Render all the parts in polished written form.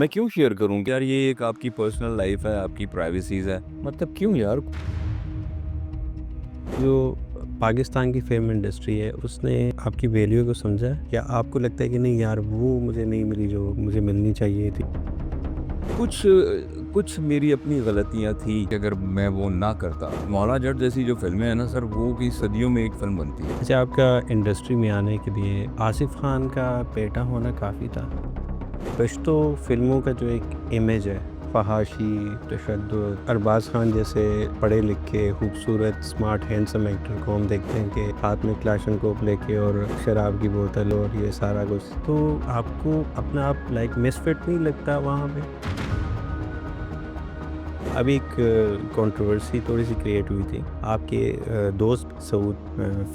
मैं क्यों शेयर करूँ यार? ये एक आपकी पर्सनल लाइफ है, आपकी प्राइवेसीज है, मतलब क्यों यार? जो पाकिस्तान की फ़िल्म इंडस्ट्री है, उसने आपकी वैल्यू को समझा है? या आपको लगता है कि नहीं यार, वो मुझे नहीं मिली जो मुझे मिलनी चाहिए थी? कुछ कुछ मेरी अपनी गलतियाँ थी कि अगर मैं वो ना करता, मौला जट जैसी जो फ़िल्में हैं ना सर, वो की सदियों में एक फ़िल्म बनती है। अच्छा, आपका इंडस्ट्री में आने के लिए आसिफ़ खान का बेटा होना काफ़ी था। पश्तो फ़िल्मों का जो एक इमेज है, फ़हाशी, तशद्दुद, अरबाज़ खान जैसे पढ़े लिखे, खूबसूरत, स्मार्ट, हैंडसम एक्टर को हम देखते हैं कि हाथ में क्लाशनकोफ लेके और शराब की बोतल और ये सारा कुछ। तो आपको अपना आप लाइक मिसफिट नहीं लगता वहाँ पे? अभी एक कंट्रोवर्सी थोड़ी-सी क्रिएट हुई थी। आपके दोस्त सऊद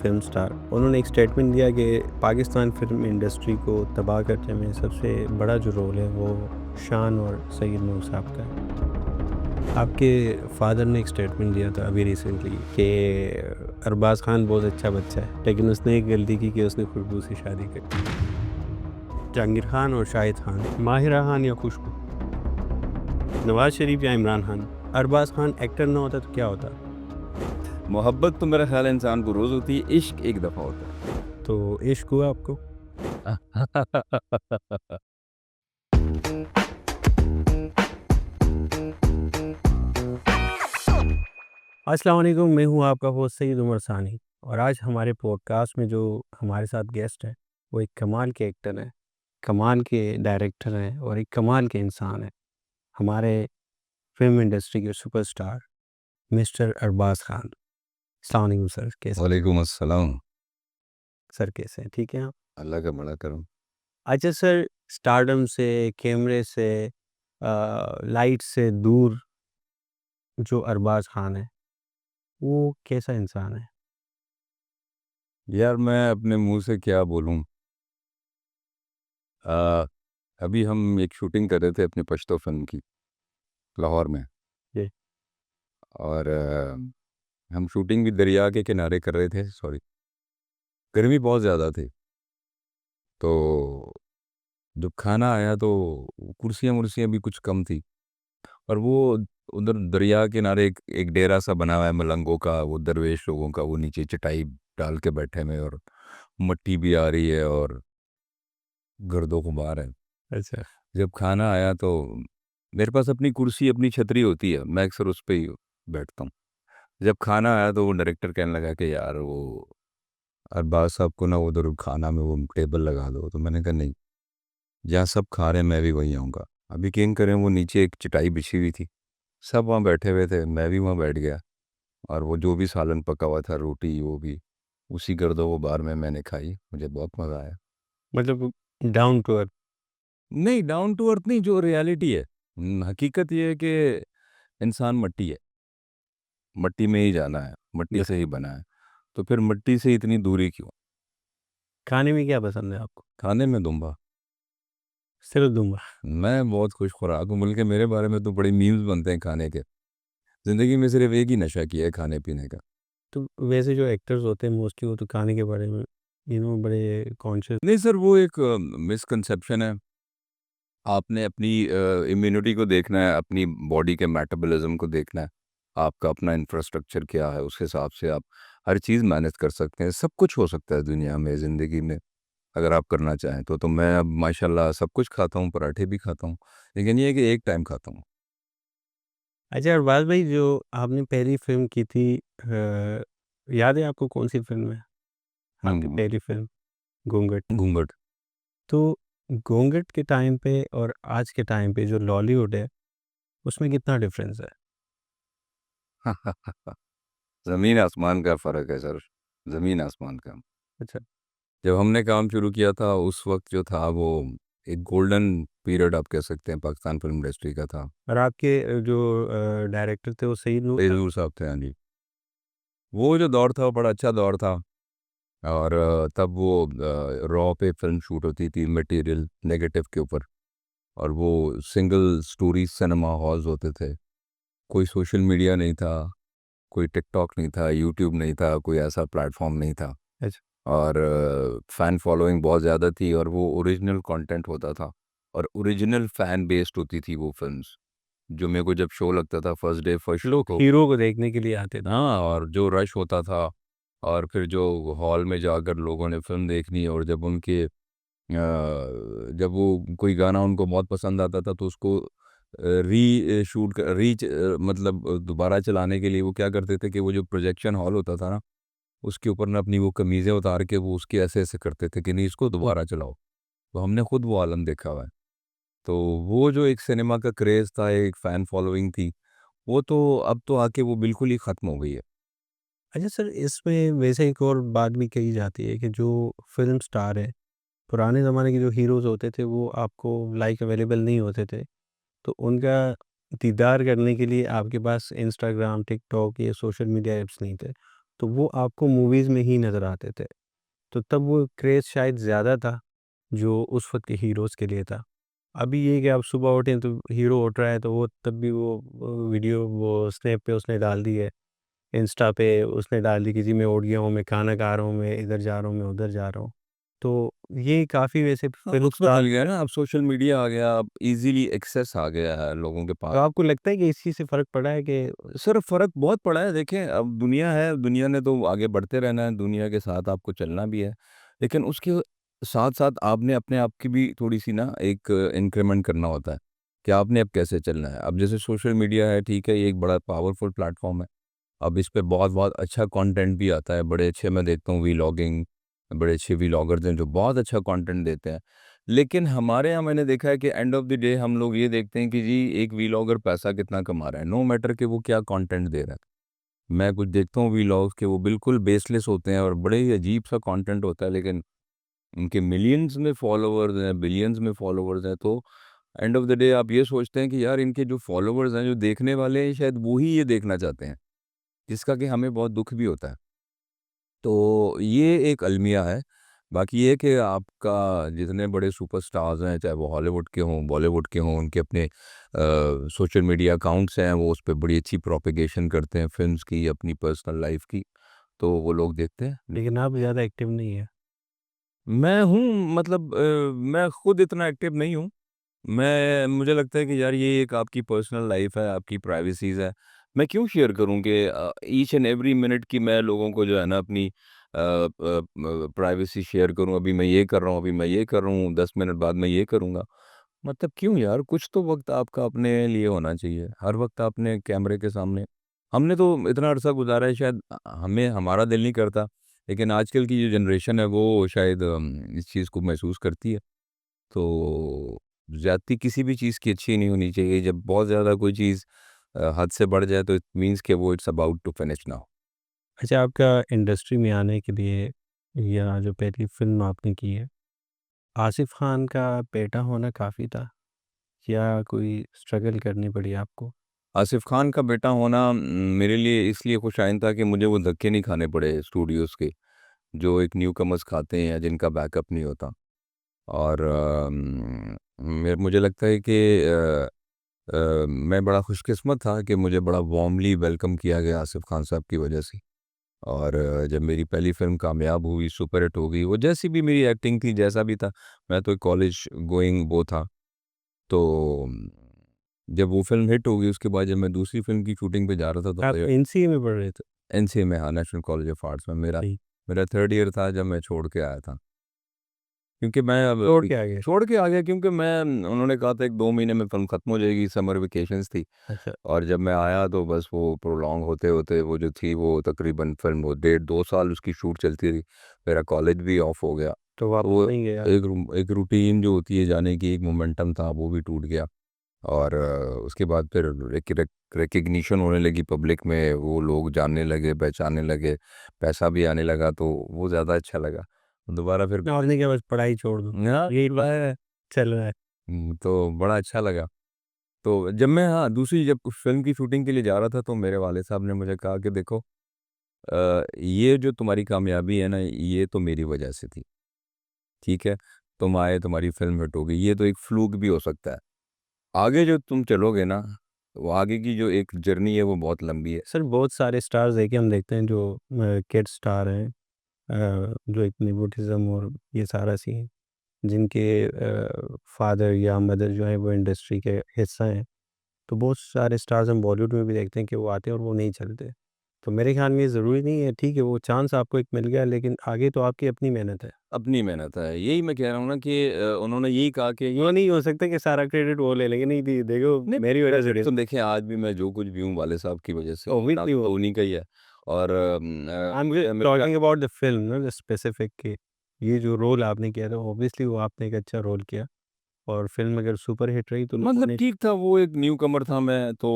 फ़िल्म स्टार, उन्होंने एक स्टेटमेंट दिया कि पाकिस्तान फ़िल्म इंडस्ट्री को तबाह करने में सबसे बड़ा जो रोल है वो शान और सईद नूर साहब का है। आपके फ़ादर ने एक स्टेटमेंट दिया था अभी रिसेंटली कि अरबाज़ खान बहुत अच्छा बच्चा है, लेकिन उसने एक गलती की कि उसने खुशबू से शादी कर ली। जहांगीर खान और शाहिद खान, माहिरा खान या खुशबू, नवाज़ शरीफ या इमरान खान, अरबाज़ खान एक्टर ना होता तो क्या होता? मोहब्बत तो मेरा ख़्याल है इंसान को रोज़ होती है, इश्क एक दफ़ा होता तो इश्क हुआ आपको? है। अस्सलाम वालेकुम, मैं हूँ आपका होस्ट सईद उमर सानी और आज हमारे पॉडकास्ट में जो हमारे साथ गेस्ट हैं, वो एक कमाल के एक्टर हैं, कमाल के डायरेक्टर हैं और एक कमाल के इंसान हैं। हमारे फ़िल्म इंडस्ट्री के सुपरस्टार मिस्टर अरबाज़ खान। अस्सलाम वालेकुम सर, कैसे हैं? वालेकुम अस्सलाम। सर कैसे हैं? ठीक हैं आप? अल्लाह का बड़ा करम। अच्छा सर, स्टारडम से, कैमरे से लाइट से दूर जो अरबाज़ खान है, वो कैसा इंसान है? यार मैं अपने मुँह से क्या बोलूँ? अ, अभी हम एक शूटिंग कर रहे थे अपनी पश्तो फ़िल्म की, लाहौर में। जी। और हम शूटिंग भी दरिया के किनारे कर रहे थे, सॉरी। गर्मी बहुत ज़्यादा थी, तो जब खाना आया तो कुर्सियाँ-वुर्सियाँ भी कुछ कम थी, और वो उधर दरिया किनारे एक एक डेरा सा बना हुआ है मलंगों का, वो दरवेश लोगों का, वो नीचे चटाई डाल के बैठे हुए हैं, और मट्टी भी आ रही है और गर्दो-गुबार है। अच्छा। जब खाना आया तो मेरे पास अपनी कुर्सी, अपनी छतरी होती है, मैं अक्सर उस पे ही बैठता हूँ। जब खाना आया तो वो डायरेक्टर कहने लगा कि यार वो अरबाज़ साहब को ना उधर खाना में वो टेबल लगा दो, तो मैंने कहा नहीं, जहाँ सब खा रहे हैं मैं भी वहीं आऊँगा। अब यकीन करें, वो नीचे एक चटाई बिछी हुई थी, सब वहाँ बैठे हुए थे, मैं भी वहाँ बैठ गया, और वो जो भी सालन पका हुआ था, रोटी, वो भी उसी गर्दो-गुबार में मैंने खाई, मुझे बहुत मज़ा आया। मतलब डाउन टू अर्थ। नहीं, डाउन टू अर्थ नहीं, जो रियलिटी है। हकीकत ये है कि इंसान मट्टी है, मट्टी में ही जाना है, मट्टी से ही बना है, तो फिर मट्टी से इतनी दूरी क्यों? खाने में क्या पसंद है आपको? खाने में दूँगा। सिर्फ़ दूँगा। मैं बहुत खुश खुराक हूँ, बल्कि मेरे बारे में तो बड़े मीम्स बनते हैं खाने के। ज़िंदगी में सिर्फ़ एक ही नशा किया है, खाने-पीने का। तो वैसे जो एक्टर्स होते हैं मोस्टली वो तो खाने के बारे में बड़े कॉन्शियस। नहीं सर, वो एक मिसकंसेप्शन है। आपने अपनी इम्यूनिटी को देखना है, अपनी बॉडी के मेटाबॉलिज़्म को देखना है, आपका अपना इंफ्रास्ट्रक्चर क्या है, उस हिसाब से आप हर चीज़ मैनेज कर सकते हैं। सब कुछ हो सकता है दुनिया में, ज़िंदगी में, अगर आप करना चाहें तो। तो मैं अब माशाल्लाह सब कुछ खाता हूँ, पराठे भी खाता हूँ, लेकिन ये है कि एक टाइम खाता हूँ। अच्छा अरबाज़ भाई, जो आपने पहली फ़िल्म की थी याद है आपको कौन-सी फ़िल्म है? आपकी हुँ, पहली फ़िल्म घूंघट। घूंघट। तो घूंघट के टाइम पे और आज के टाइम पे जो लॉलीवुड है, उसमें कितना डिफ़रेंस है? ज़मीन आसमान का फ़र्क है सर, ज़मीन आसमान का। अच्छा। जब हमने काम शुरू किया था, उस वक़्त जो था वो एक गोल्डन पीरियड आप कह सकते हैं, पाकिस्तान फ़िल्म इंडस्ट्री का था। और आपके जो डायरेक्टर थे वो सईद नूर साहब। बेज़ूर साहब थे, हाँ जी। वो जो दौर था, वो बड़ा अच्छा दौर था, और तब वो रॉ पे फ़िल्म शूट होती थी, मटेरियल नेगेटिव के ऊपर, और वो सिंगल स्टोरी सिनेमा हॉल्स होते थे। कोई सोशल मीडिया नहीं था, कोई टिकटॉक नहीं था, यूट्यूब नहीं था, कोई ऐसा प्लेटफ़ॉर्म नहीं था, अच्छा। और फ़ैन फ़ॉलोइंग बहुत ज़्यादा थी, और वो ओरिजिनल कंटेंट होता था, और ओरिजिनल फ़ैन बेस्ड होती थी वो फ़िल्म्स। जो मेरे को जब शो लगता था फर्स्ट डे फर्स्ट शो लोग को, हीरो को देखने के लिए आते थे। हाँ, और जो रश होता था और फिर जो हॉल में जाकर लोगों ने फ़िल्म देखनी और जब उनके जब वो कोई गाना उनको बहुत पसंद आता था तो उसको मतलब दोबारा चलाने के लिए वो क्या करते थे कि वो जो प्रोजेक्शन हॉल होता था ना, उसके ऊपर ना अपनी वो कमीज़ें उतार के वो उसके ऐसे-ऐसे करते थे कि नहीं इसको दोबारा चलाओ। तो हमने खुद वो आलम देखा हुआ है। तो वो जो एक सिनेमा का क्रेज़ था, एक फ़ैन फ़ॉलोइंग थी, वो तो अब तो आके वो बिल्कुल ही ख़त्म हो गई है। अच्छा सर, इसमें वैसे एक और बात भी कही जाती है कि जो फ़िल्म स्टार हैं, पुराने ज़माने के जो हीरोज़ होते थे वो आपको लाइक अवेलेबल नहीं होते थे। तो उनका दीदार करने के लिए आपके पास इंस्टाग्राम, टिकटॉक ये सोशल मीडिया ऐप्स नहीं थे। तो वो आपको मूवीज़ में ही नज़र आते थे। तो तब वो क्रेज़ शायद ज़्यादा था, जो उस वक़्त के हीरोज़ के लिए था। अभी ये है कि आप सुबह उठें तो हीरो उठ रहा है तो वो तब भी वो वीडियो वो स्नैप पे उसने डाल दी है, इंस्टा पे उसने डाल दी कि जी मैं उठ गया हूँ, मैं खाना खा रहा हूँ, मैं इधर जा रहा हूँ, मैं उधर जा रहा हूँ। तो ये काफ़ी वैसे हाँ, फ़िल्म उसमें स्टार। मिल गया ना, अब सोशल मीडिया आ गया, अब ईज़िली एक्सेस आ गया है लोगों के तो पास। आपको लगता है कि इस चीज़ से फ़र्क पड़ा है कि सर फ़र्क बहुत पड़ा है, देखें अब दुनिया है, दुनिया ने तो आगे बढ़ते रहना है, दुनिया के साथ आपको चलना भी है। लेकिन उसके साथ-साथ आपने अपने आप की भी थोड़ी-सी ना एक इंक्रीमेंट करना होता है, कि आपने अब कैसे चलना है। अब जैसे सोशल मीडिया है, ठीक है, ये एक बड़ा पावरफुल प्लेटफ़ॉर्म है। अब इस पे बहुत-बहुत अच्छा कंटेंट भी आता है, बड़े अच्छे मैं देखता हूँ व्लॉगिंग, बड़े अच्छे व्लॉगर्स हैं जो बहुत अच्छा कंटेंट देते हैं। लेकिन हमारे यहाँ मैंने देखा है कि एंड ऑफ द डे हम लोग ये देखते हैं कि जी एक व्लॉगर पैसा कितना कमा रहा है, नो मैटर कि वो क्या कंटेंट दे रहा है। मैं कुछ देखता हूँ व्लॉग्स के वो बिल्कुल बेसलेस होते हैं और बड़े ही अजीब-सा कंटेंट होता है, लेकिन उनके मिलियंस में फॉलोवर्स हैं, बिलियंस में फॉलोवर्स हैं, तो एंड ऑफ द डे आप ये सोचते हैं कि यार इनके जो फॉलोवर्स हैं, जो देखने वाले हैं, शायद वो ही ये देखना चाहते हैं, जिसका कि हमें बहुत दुःख भी होता है। तो ये एक अलमिया है। बाकी ये है कि आपका जितने बड़े सुपरस्टार्स हैं, चाहे वो हॉलीवुड के हों, बॉलीवुड के हों, उनके अपने सोशल मीडिया अकाउंट्स हैं, वो उस पे बड़ी अच्छी प्रोपेगेशन करते हैं फ़िल्म्स की, अपनी पर्सनल लाइफ़ की, तो वो लोग देखते हैं। लेकिन आप ज़्यादा एक्टिव नहीं है। मैं हूँ मतलब मैं खुद इतना एक्टिव नहीं हूँ। मुझे लगता है कि यार ये एक आपकी पर्सनल लाइफ़ है, आपकी प्राइवेसीज़ है। मैं क्यों शेयर करूँ कि ईच एंड एवरी मिनट की मैं लोगों को जो है ना अपनी प्राइवेसी शेयर करूँ, अभी मैं ये कर रहा हूँ, अभी मैं ये कर रहा हूँ, 10 मिनट बाद मैं ये करूँगा। मतलब क्यों यार? कुछ तो वक़्त आपका अपने लिए होना चाहिए। हर वक़्त आपने कैमरे के सामने हमने तो इतना अरसा गुज़ारा है शायद हमें हमारा दिल नहीं करता, लेकिन आजकल की जो जनरेशन है वो शायद इस चीज़ को महसूस करती है। तो ज़्यादती किसी भी चीज़ की अच्छी नहीं होनी चाहिए। जब बहुत ज़्यादा कोई चीज़ हद से बढ़ जाए तो इट मीन्स कि वो it's about to finish now. अच्छा, आपका इंडस्ट्री में आने के लिए या जो पहली फ़िल्म आपने की है, आसिफ़ खान का बेटा होना काफ़ी था या कोई स्ट्रगल करनी पड़ी आपको? आसिफ़ खान का बेटा होना मेरे लिए इसलिए खुशाइन था कि मुझे वो धक्के नहीं खाने पड़े स्टूडियोज़ के, जो एक न्यूकमर्स खाते हैं या जिनका बैकअप नहीं होता। और मुझे लगता है कि मैं बड़ा खुशकिस्मत था कि मुझे बड़ा वार्मली वेलकम किया गया आसिफ़ खान साहब की वजह से। और जब मेरी पहली फ़िल्म कामयाब हुई, सुपर हिट हो गई, वो जैसी भी मेरी एक्टिंग थी, जैसा भी था, मैं तो एक कॉलेज गोइंग वो था। तो जब वो फ़िल्म हिट हो गई, उसके बाद जब मैं दूसरी फ़िल्म की शूटिंग पे जा रहा था, तो आप एनसीए में पढ़ रहे थे? एनसीए में, हाँ, नेशनल कॉलेज ऑफ आर्ट्स में मेरा जी। मेरा 3rd ईयर था जब मैं छोड़ के आया था। क्योंकि मैं अब छोड़ के आ गए? छोड़ के आ गया क्योंकि मैं उन्होंने कहा था 1-2 महीने में फ़िल्म ख़त्म हो जाएगी, समर वेकेशंस थी। अच्छा, और जब मैं आया तो बस वो प्रोलॉन्ग होते-होते वो जो थी वो तकरीबन फ़िल्म वो डेढ़ 2 साल उसकी शूट चलती रही। मेरा कॉलेज भी ऑफ हो गया। तो तो वापस वो नहीं गए आप? एक रूटीन जो होती है जाने की, एक मोमेंटम था वो भी टूट गया। और उसके बाद फिर रिकग्निशन होने लगी पब्लिक में, वो लोग जानने लगे, पहचानने लगे, पैसा भी आने लगा तो वो ज़्यादा अच्छा लगा। दोबारा फिर और नहीं क्या बस पढ़ाई छोड़ दो, हाँ, यही चल रहा है। तो बड़ा अच्छा लगा। तो जब मैं हाँ, दूसरी जब उस फ़िल्म की शूटिंग के लिए जा रहा था तो मेरे वाले साहब ने मुझे कहा कि देखो ये जो तुम्हारी कामयाबी है ना, ये तो मेरी वजह से थी, ठीक है? तुम आए, तुम्हारी फ़िल्म हिट हो गई, ये तो एक फ्लूक भी हो सकता है। आगे जो तुम चलोगे ना, वो आगे की जो एक जर्नी है वो बहुत लंबी है। सर बहुत सारे स्टार्स देखिए हम देखते हैं जो किड स्टार हैं, जो एक नेपोटिज़्म और ये सारा सीन जिनके फादर या मदर जो है वो इंडस्ट्री के हिस्सा हैं, तो बहुत सारे स्टार्स हम बॉलीवुड में भी देखते हैं कि वो आते हैं और वो नहीं चलते। तो मेरे ख्याल में ये ज़रूरी नहीं है, ठीक है वो चांस आपको एक मिल गया, लेकिन आगे तो आपकी अपनी मेहनत है। अपनी मेहनत है, यही मैं कह रहा हूँ ना कि उन्होंने यही कहा कि वो नहीं हो सकता कि सारा क्रेडिट वो ले लेंगे, नहीं दी देखो नहीं, मेरी वजह से तो देखिए आज भी मैं जो कुछ भी हूँ वाले साहब की वजह से, नाम ऑब्वियसली वो तो उन्हीं का ही है। और आई एम मेरे को टॉकिंग अबाउट द फ़िल्म ना, द स्पेसिफिक कि ये जो रोल आपने किया था ऑब्वियसली वो आपने एक अच्छा रोल किया, और फ़िल्म अगर सुपर हिट रही तो लोगों मतलब ने ठीक था, वो एक न्यू कमर था मैं तो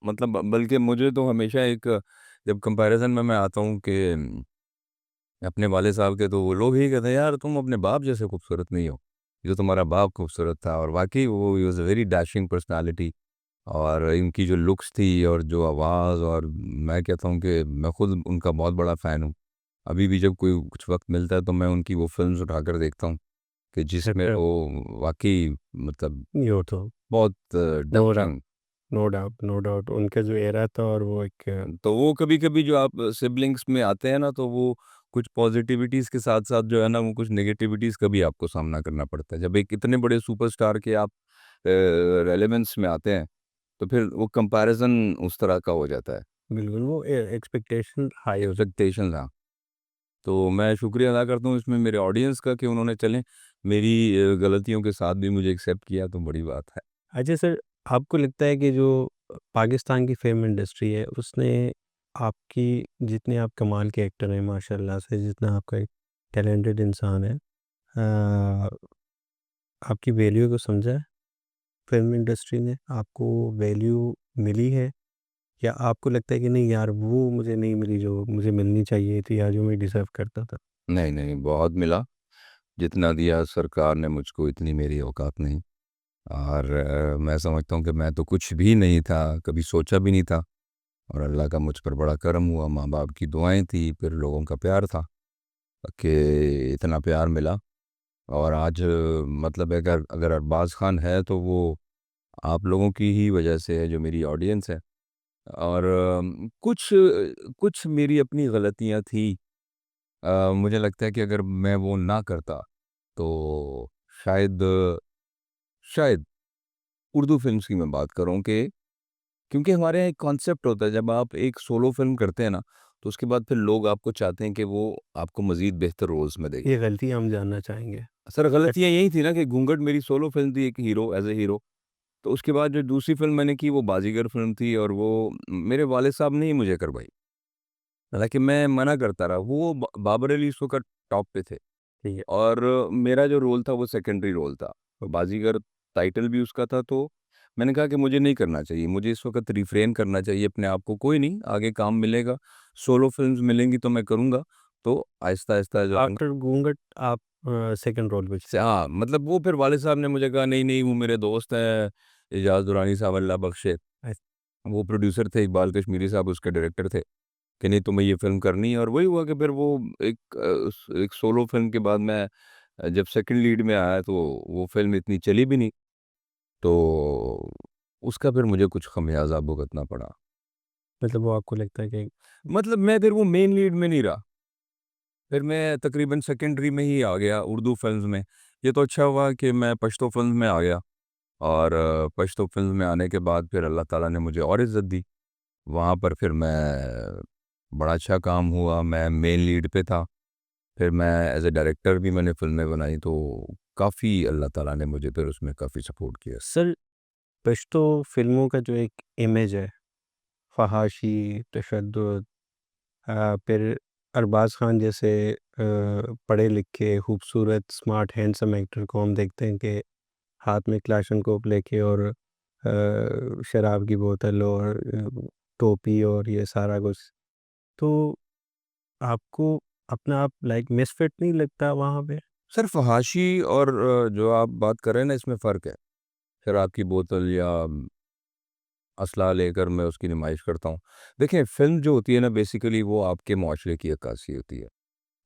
मतलब बल्कि मुझे तो हमेशा एक जब कंपैरिज़न में मैं आता हूँ कि अपने वाले साहब के, तो वो लोग यही कहते हैं यार तुम अपने बाप जैसे खूबसूरत नहीं हो, जो तुम्हारा बाप खूबसूरत था। और वाक़ई वो he was a very dashing personality, और इनकी जो लुक्स थी और जो आवाज़, और मैं कहता हूँ कि मैं खुद उनका बहुत बड़ा फ़ैन हूँ। अभी भी जब कोई कुछ वक़्त मिलता है तो मैं उनकी वो फ़िल्म्स उठाकर देखता हूँ कि जिसमें अच्छा वो वाक़ई मतलब नहीं हो तो बहुत no doubt, depth. No doubt, no doubt उनका जो एरा था और वो एक तो वो कभी-कभी जो आप सिबलिंग्स में आते हैं ना, तो वो कुछ पॉज़िटिविटीज़ के साथ-साथ जो है ना, वो कुछ नेगेटिविटीज़ का भी आपको सामना करना पड़ता है। जब एक इतने बड़े सुपरस्टार के आप रेलेवेंस में आते हैं, तो फिर वो कंपैरिज़न उस तरह का हो जाता है। बिल्कुल वो एक्सपेक्टेशन हाई हो जाती एक्सपेक्टेशंस, हाँ। तो मैं शुक्रिया अदा करता हूँ इसमें मेरे ऑडियंस का कि उन्होंने चलें मेरी गलतियों के साथ भी मुझे एक्सेप्ट किया, तो बड़ी बात है। है। अच्छा सर, आपको लगता है कि जो पाकिस्तान की फ़िल्म इंडस्ट्री है उसने आपकी, जितने आप कमाल के एक्टर हैं माशाल्लाह से, जितना आपका एक टैलेंटेड इंसान है, आपकी वैल्यू को समझा है? फ़िल्म इंडस्ट्री ने आपको वैल्यू मिली है, या आपको लगता है कि नहीं यार वो मुझे नहीं मिली जो मुझे मिलनी चाहिए थी या जो मैं डिज़र्व करता था? नहीं, नहीं, बहुत मिला। जितना दिया सरकार ने मुझको, इतनी मेरी औकात नहीं। और मैं समझता हूँ कि मैं तो कुछ भी नहीं था, कभी सोचा भी नहीं था, और अल्लाह का मुझ पर बड़ा करम हुआ, माँ-बाप की दुआएँ थी, फिर लोगों का प्यार था कि इतना प्यार मिला। और आज मतलब अगर अगर अरबाज़ खान है तो वो आप लोगों की ही वजह से है, जो मेरी ऑडियंस है। और कुछ कुछ मेरी अपनी गलतियाँ थी। मुझे लगता है कि अगर मैं वो ना करता तो शायद शायद उर्दू फ़िल्म्स की मैं बात करूँ कि क्योंकि हमारे यहाँ एक कॉन्सेप्ट होता है, जब आप एक सोलो फ़िल्म करते हैं ना, तो उसके बाद फिर लोग आपको चाहते हैं कि वो आपको मज़ीद बेहतर रोल्स में देखें। ये गलती हम जानना चाहेंगे। सर बट गलतियाँ यही थी ना कि घूंघट मेरी सोलो फ़िल्म थी, एक हीरो एज़ अ हीरो। तो उसके बाद जो दूसरी फ़िल्म मैंने की वो बाज़ीगर फ़िल्म थी, और वो मेरे वालिद साहब ने ही मुझे करवाई। हालाँकि मैं मना करता रहा, वो बाबर अली उस वक़्त टॉप पे थे, ठीक है, और मेरा जो रोल था वो सेकेंडरी रोल था। बाज़ीगर टाइटल भी उसका था, तो मैंने कहा कि मुझे नहीं करना चाहिए, मुझे इस वक़्त रिफ्रेन करना चाहिए अपने आप को, कोई नहीं आगे काम मिलेगा, सोलो फ़िल्म्स मिलेंगी तो मैं करूँगा। तो आहिस्ता-आहिस्ता जो है ना आफ्टर घूंघट आप सेकंड रोल पे से हाँ, मतलब वो फिर वालिद साहब ने मुझे कहा नहीं, नहीं वो मेरे दोस्त हैं, एजाज़ दुरानी साहब अल्लाह बख्शे, चले। वो प्रोड्यूसर थे, इकबाल कश्मीरी साहब उसके डायरेक्टर थे। कि नहीं तुम्हें ये फ़िल्म करनी है, और वही हुआ कि फिर वो एक सोलो फ़िल्म के बाद मैं जब सेकंड लीड में आया तो वो फ़िल्म इतनी चली भी नहीं, तो उसका फिर मुझे कुछ ख़मियाज़ा भुगतना पड़ा। मतलब वो आपको लगता है कि मतलब मैं फिर वो मेन लीड में नहीं रहा, फिर मैं तकरीबन सेकेंडरी में ही आ गया उर्दू फ़िल्म्स में। ये तो अच्छा हुआ कि मैं पश्तो फ़िल्म में आ गया, और पश्तो फ़िल्म में आने के बाद फिर अल्लाह ताला ने मुझे और इज़्ज़त दी। वहाँ पर फिर मैं बड़ा अच्छा काम हुआ, मैं मेन लीड पे था। फिर मैं एज़ अ डायरेक्टर भी मैंने फ़िल्में बनाई, तो काफ़ी अल्लाह ताला ने मुझे फिर उसमें काफ़ी सपोर्ट किया। सर पश्तो फ़िल्मों का जो एक इमेज है, फ़हाशी, तशद्दुद, फिर अरबाज़ खान जैसे पढ़े लिखे, खूबसूरत, स्मार्ट, हैंडसम एक्टर को हम देखते हैं कि हाथ में क्लाशनकोव लेके और शराब की बोतल और टोपी और ये सारा कुछ। तो आपको अपना आप लाइक मिसफिट नहीं लगता वहाँ पे? सर फ़हाशी और जो आप बात कर रहे हैं ना, इसमें फ़र्क है। शराब की बोतल या असला लेकर मैं उसकी नुमाइश करता हूँ। देखिए फ़िल्म जो होती है ना, बेसिकली वो आपके मुआशरे की अक्कासी होती है।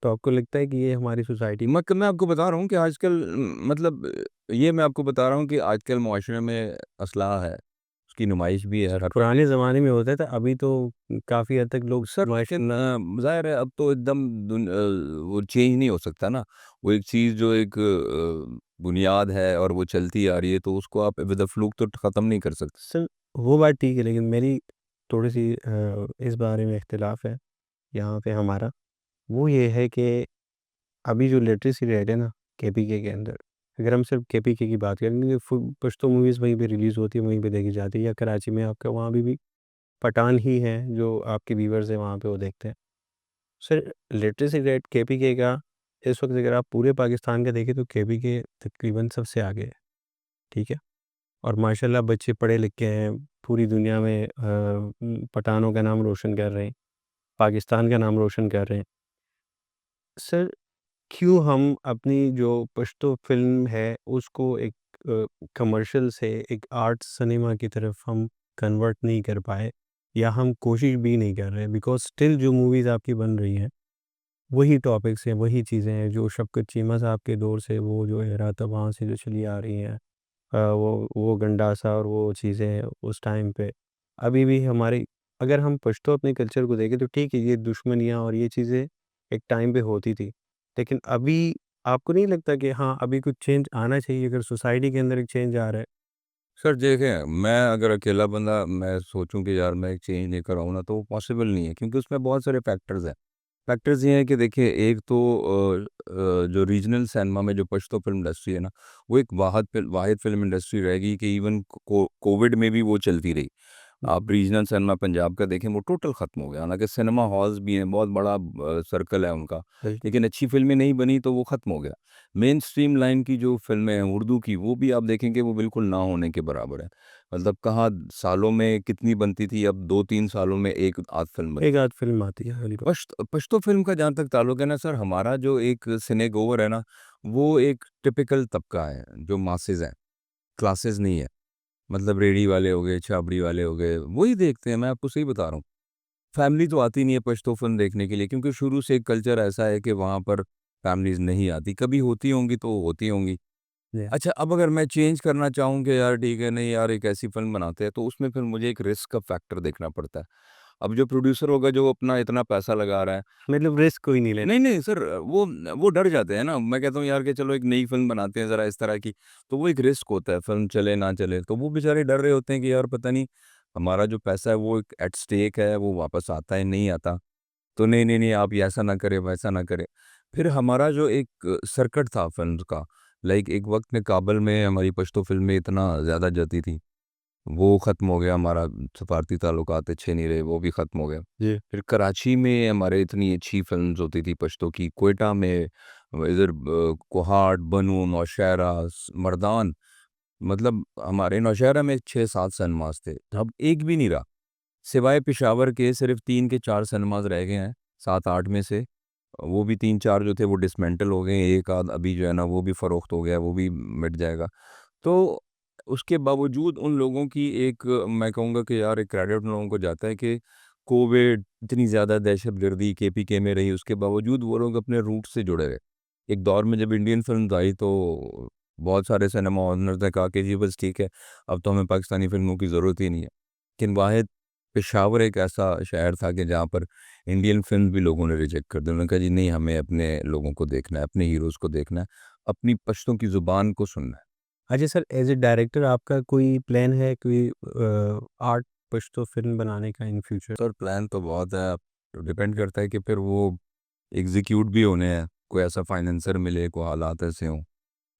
तो आपको लगता है कि ये हमारी सोसाइटी मैं आपको बता रहा हूँ कि आजकल मतलब ये मैं आपको बता रहा हूँ कि आजकल मुआशरे में असला है, उसकी नुमाइश भी है हर पुराने ज़माने में होता था, अभी तो काफ़ी हद तक लोग सर लेकिन ज़ाहिर है अब तो एकदम वो चेंज नहीं हो सकता ना। वो एक चीज़ जो एक बुनियाद है और वो चलती आ रही है तो उसको आप विद अ फ्लूक तो ख़त्म नहीं कर सकते। सर वो बात ठीक है, लेकिन मेरी थोड़ी-सी इस बारे में इख्तिलाफ़ है यहाँ पे हमारा। वो ये है कि अभी जो लिटरेसी रेट है ना केपीके के अंदर, अगर हम सिर्फ केपीके की बात करें, क्योंकि पश्तो मूवीज़ वहीं पे रिलीज़ होती है, वहीं पे देखी जाती है, या कराची में आपका वहाँ भी पठान ही हैं जो आपके व्यूअर्स हैं वहाँ पे वो देखते हैं। सर लिटरेसी रेट केपीके का इस वक्त अगर आप पूरे पाकिस्तान का देखें तो केपीके तकरीबन सबसे आगे है, ठीक है। और माशाल्लाह बच्चे पढ़े लिखे हैं, पूरी दुनिया में पठानों का नाम रोशन कर रहे हैं, पाकिस्तान का नाम रोशन कर रहे हैं। सर क्यों हम अपनी जो पश्तो फ़िल्म है उसको एक कमर्शियल से एक आर्ट सिनेमा की तरफ हम कन्वर्ट नहीं कर पाए, या हम कोशिश भी नहीं कर रहे, बिकॉज़ स्टिल जो मूवीज़ आपकी बन रही हैं वही टॉपिक्स हैं, वही चीज़ें हैं जो शफ़क़त चीमा साहब के दौर से वो जो एरा था वहाँ से जो चली आ रही हैं। वो गंडासा और वो चीज़ें उस टाइम पे अभी भी हमारी, अगर हम पश्तो अपने कल्चर को देखें तो ठीक है, ये दुश्मनियाँ और ये चीज़ें एक टाइम पे होती थी। लेकिन अभी आपको नहीं लगता कि हाँ, अभी कुछ चेंज आना चाहिए, अगर सोसाइटी के अंदर एक चेंज आ रहा है? सर देखें, मैं अगर अकेला बंदा मैं सोचूँ कि यार मैं एक चेंज लेकर आऊँ ना तो वो पॉसिबल नहीं है क्योंकि उसमें बहुत सारे फैक्टर्स हैं। फैक्टर्स ये हैं कि देखिए एक तो जो रीजनल सिनेमा में जो पश्तो फ़िल्म इंडस्ट्री है ना, वो एक वाहिद फ़िल्म इंडस्ट्री रहेगी कि इवन कोविड में भी वो चलती रही। आप रीजनल सिनेमा पंजाब का देखें वो टोटल ख़त्म हो गया। हालाँकि सिनेमा हॉल्स भी हैं, बहुत बड़ा सर्कल है उनका, बिल लेकिन अच्छी फ़िल्में नहीं बनी तो वो ख़त्म हो गया। मेन स्ट्रीम लाइन की जो फ़िल्में हैं उर्दू की, वो भी आप देखेंगे वो बिल्कुल ना होने के बराबर है। मतलब कहाँ सालों में कितनी बनती थी, अब 2-3 सालों में 1 आध फ़िल्म एक बनती है। आध फ़िल्म आती है, बिल्कुल। पश्तो फ़िल्म का जहाँ तक ताल्लुक है ना सर, हमारा जो एक सिनेगोवर है ना, वो एक टिपिकल तबका है, जो मासेज़ हैं, क्लासेस नहीं है। मतलब रेहड़ी वाले हो गए, छाबड़ी वाले हो गए, वही देखते हैं, मैं आपको सही बता रहा हूँ। फैमिली तो आती नहीं है पश्तो फ़िल्म देखने के लिए क्योंकि शुरू से एक कल्चर ऐसा है कि वहाँ पर फैमिलीज़ नहीं आती, कभी होती होंगी तो होती होंगी। जी। अच्छा, अब अगर मैं चेंज करना चाहूँ कि यार ठीक है, नहीं यार एक ऐसी फ़िल्म बनाते हैं, तो उसमें फिर मुझे एक रिस्क का फैक्टर देखना पड़ता है। अब जो प्रोड्यूसर होगा, जो अपना इतना पैसा लगा रहा है मतलब रिस्क कोई नहीं लेना। नहीं, नहीं सर, वो डर जाते हैं ना। मैं कहता हूँ यार कि चलो एक नई फ़िल्म बनाते हैं ज़रा इस तरह की, तो वो एक रिस्क होता है, फ़िल्म चले ना चले। तो वो बेचारे डर रहे होते हैं कि यार पता नहीं हमारा जो पैसा है वो एक एट स्टेक है, वो वापस आता है, नहीं आता। तो नहीं, नहीं, नहीं आप ये ऐसा ना करें, वैसा ना करें। फिर हमारा जो एक सर्किट था फ़िल्म्स का, लाइक एक वक़्त में काबुल में हमारी पश्तो फ़िल्में इतना ज़्यादा जाती थी, वो ख़त्म हो गया, हमारा सफ़ारती ताल्लुकात अच्छे नहीं रहे, वो भी ख़त्म हो गए। जी। फिर कराची में हमारे इतनी अच्छी फ़िल्म्स होती थी पश्तो की, क्वेटा में इधर कोहाट, बनू, नौशहरा, मर्दान, मतलब हमारे नौशहरा में 6-7 सिनेमास थे, अब एक भी नहीं रहा। सिवाय पेशावर के सिर्फ़ 3 के 4 सिनेमास रह गए हैं, 7-8 में से। वो भी 3-4 जो थे वो डिसमेंटल हो गए, एक आध अभी जो है ना वो भी फ़रोख्त हो गया, वो भी मिट जाएगा। तो उसके बावजूद उन लोगों की एक मैं कहूँगा कि यार एक क्रेडिट उन लोगों को जाता है कि कोविड, इतनी ज़्यादा दहशतगर्दी केपीके में रही, उसके बावजूद वो लोग अपने रूट से जुड़े रहे। एक दौर में जब इंडियन फ़िल्म्स आई तो बहुत सारे सिनेमा ओनर्स ने कहा कि जी बस ठीक है, अब तो हमें पाकिस्तानी फ़िल्मों की ज़रूरत ही नहीं है। लेकिन वाहिद पेशावर एक ऐसा शहर था कि जहाँ पर इंडियन फ़िल्म भी लोगों ने रिजेक्ट कर दी। उन्होंने कहा जी नहीं, हमें अपने लोगों को देखना है, अपने हीरोज़ को देखना है, अपनी पश्तों की ज़ुबान को सुनना है। अच्छा सर, एज़ अ डायरेक्टर आपका कोई प्लान है, कोई आर्ट पश्तो फ़िल्म बनाने का इन फ्यूचर? सर प्लान तो बहुत है, अब डिपेंड करता है कि फिर वो एग्ज़ीक्यूट भी होने हैं, कोई ऐसा फाइनेंसर मिले, कोई हालात ऐसे हों।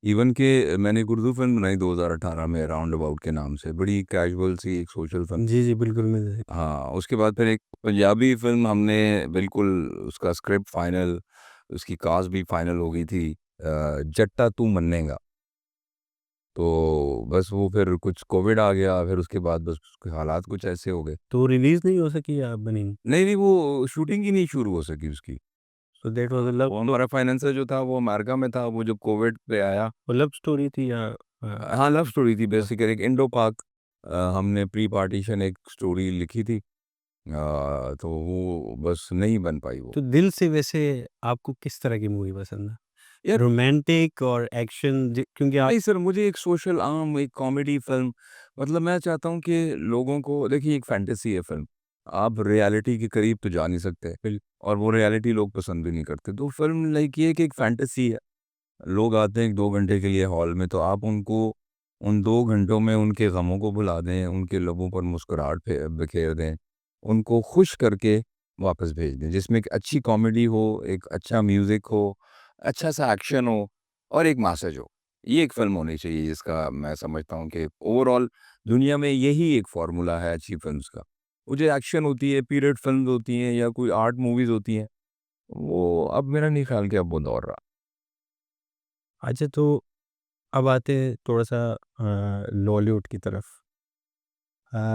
इवन कि मैंने एक उर्दू फ़िल्म बनाई 2018 में राउंड अबाउट के नाम से, बड़ी कैजुअल सी एक सोशल फ़िल्म। जी, जी, बिल्कुल मैं हाँ, उसके बाद फिर एक पंजाबी फ़िल्म हमने बिल्कुल उसका स्क्रिप्ट फ़ाइनल, उसकी कास्ट भी फ़ाइनल हो गई थी जट्टा तू मन्नेगा। तो बस वो फिर कुछ कोविड आ गया, फिर उसके बाद बस उसके हालात कुछ ऐसे हो गए। तो रिलीज़ नहीं हो सकी या बनी नहीं? नहीं, नहीं वो शूटिंग ही नहीं शुरू हो सकी उसकी। So that was a love, वो हमारा फाइनेंसर जो था वो अमेरिका में था, वो जब कोविड पे आया वो लव स्टोरी थी या हाँ, लव स्टोरी थी बेसिकली एक इंडो-पाक हमने प्री पार्टीशन एक स्टोरी लिखी थी तो वो बस नहीं बन पाई वो। तो दिल से वैसे आपको किस तरह की मूवी पसंद है? यार रोमांटिक और एक्शन क्योंकि आप नहीं सर, मुझे एक सोशल एक कॉमेडी फ़िल्म, मतलब मैं चाहता हूँ कि लोगों को देखिए, एक फैंटेसी है फ़िल्म, आप रियलिटी के करीब तो जा नहीं सकते और वो रियलिटी लोग पसंद भी नहीं करते। तो फ़िल्म लाइक ये है कि एक फैंटेसी है, लोग आते हैं 2 घंटे के लिए हॉल में, तो आप उनको उन 2 घंटों में उनके गमों को भुला दें, उनके लबों पर मुस्कुराहट बिखेर दें, उनको खुश करके वापस भेज दें। जिसमें एक अच्छी कॉमेडी हो, एक अच्छा म्यूज़िक हो, अच्छा-सा एक्शन हो और एक मैसेज हो। ये एक फ़िल्म होनी चाहिए, जिसका मैं समझता हूँ कि ओवरऑल दुनिया में यही एक फ़ॉर्मूला है अच्छी फ़िल्म्स का। वो जो एक्शन होती है, पीरियड फ़िल्म्स होती हैं या कोई आर्ट मूवीज़ होती हैं, वो अब मेरा नहीं ख़्याल कि अब वो दौर रहा। अच्छा, तो अब आते हैं थोड़ा-सा लॉलीवुड की तरफ।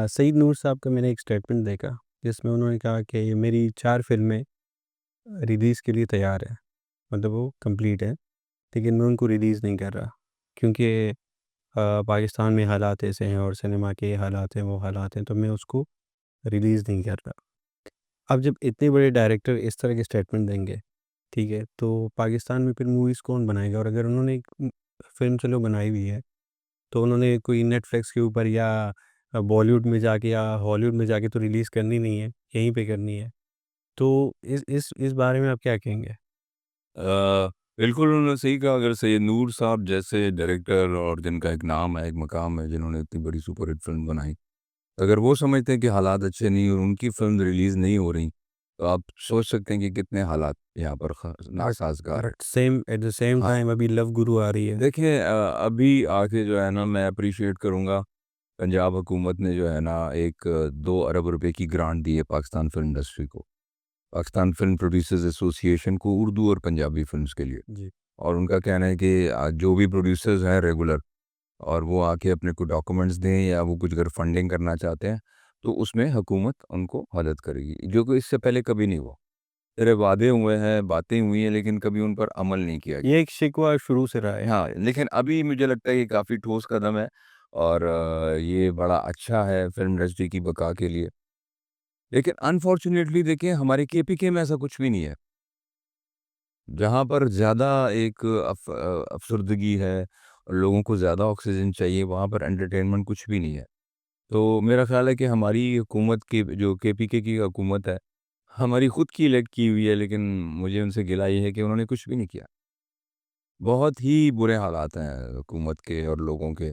सईद नूर साहब का मैंने एक स्टेटमेंट देखा, जिसमें उन्होंने कहा कि मेरी 4 फ़िल्में रिलीज़ के लिए तैयार है, मतलब वो कंप्लीट है, लेकिन मैं उनको रिलीज़ नहीं कर रहा, क्योंकि पाकिस्तान में हालात ऐसे हैं और सिनेमा के ये हालात हैं, वो हालात हैं, तो मैं उसको रिलीज़ नहीं कर रहा। अब जब इतने बड़े डायरेक्टर इस तरह के स्टेटमेंट देंगे, ठीक है, तो पाकिस्तान में फिर मूवीज़ कौन बनाएगा? और अगर उन्होंने एक फ़िल्म चलो बनाई हुई है, तो उन्होंने कोई नेटफ्लिक्स के ऊपर या बॉलीवुड में जाके या हॉलीवुड में जाके तो रिलीज़ करनी नहीं है, यहीं पे करनी है। तो इस बारे में आप क्या कहेंगे? बिल्कुल उन्होंने सही कहा, अगर सैयद नूर साहब जैसे डायरेक्टर और जिनका एक नाम है, एक मकाम है, जिन्होंने इतनी बड़ी सुपरहिट फ़िल्म बनाई, अगर वो समझते हैं कि हालात अच्छे नहीं और उनकी फ़िल्म रिलीज़ नहीं हो रही, तो आप सोच सकते हैं कि कितने हालात यहाँ पर नासाज़गार हैं। एट द सेम हाँ, टाइम अभी लव गुरु आ रही है। देखिए अभी आके जो है ना, मैं एप्रिशिएट करूँगा, पंजाब हुकूमत ने जो है ना एक 2 अरब रुपए की ग्रांट दी है पाकिस्तान फ़िल्म इंडस्ट्री को, पाकिस्तान फ़िल्म प्रोड्यूसर्स एसोसिएशन को, उर्दू और पंजाबी फ़िल्म्स के लिए। जी। और उनका कहना है कि जो भी प्रोड्यूसर्स हैं रेगुलर, और वो आके अपने को डॉक्यूमेंट्स दें या वो कुछ अगर फंडिंग करना चाहते हैं, तो उसमें हुकूमत उनको मदद करेगी, जो कि इससे पहले कभी नहीं हुआ। तेरे वादे हुए हैं, बातें हुई हैं, लेकिन कभी उन पर अमल नहीं किया ये गया। एक शिकवा शुरू से रहा है। हाँ, लेकिन अभी मुझे लगता है ये काफ़ी ठोस कदम है और ये बड़ा अच्छा है फ़िल्म इंडस्ट्री की बका के लिए। लेकिन अनफॉर्च्युनेटली देखिए, हमारे केपीके में ऐसा कुछ भी नहीं है। जहाँ पर ज़्यादा एक अफ़सरदगी है, लोगों को ज़्यादा ऑक्सीजन चाहिए, वहाँ पर एंटरटेनमेंट कुछ भी नहीं है। तो मेरा ख़्याल है कि हमारी हुकूमत की जो केपीके की हुकूमत है, हमारी खुद की इलेक्ट की हुई है, लेकिन मुझे उनसे गिला ये है कि उन्होंने कुछ भी नहीं किया। बहुत ही बुरे हालात हैं हुकूमत के और लोगों के।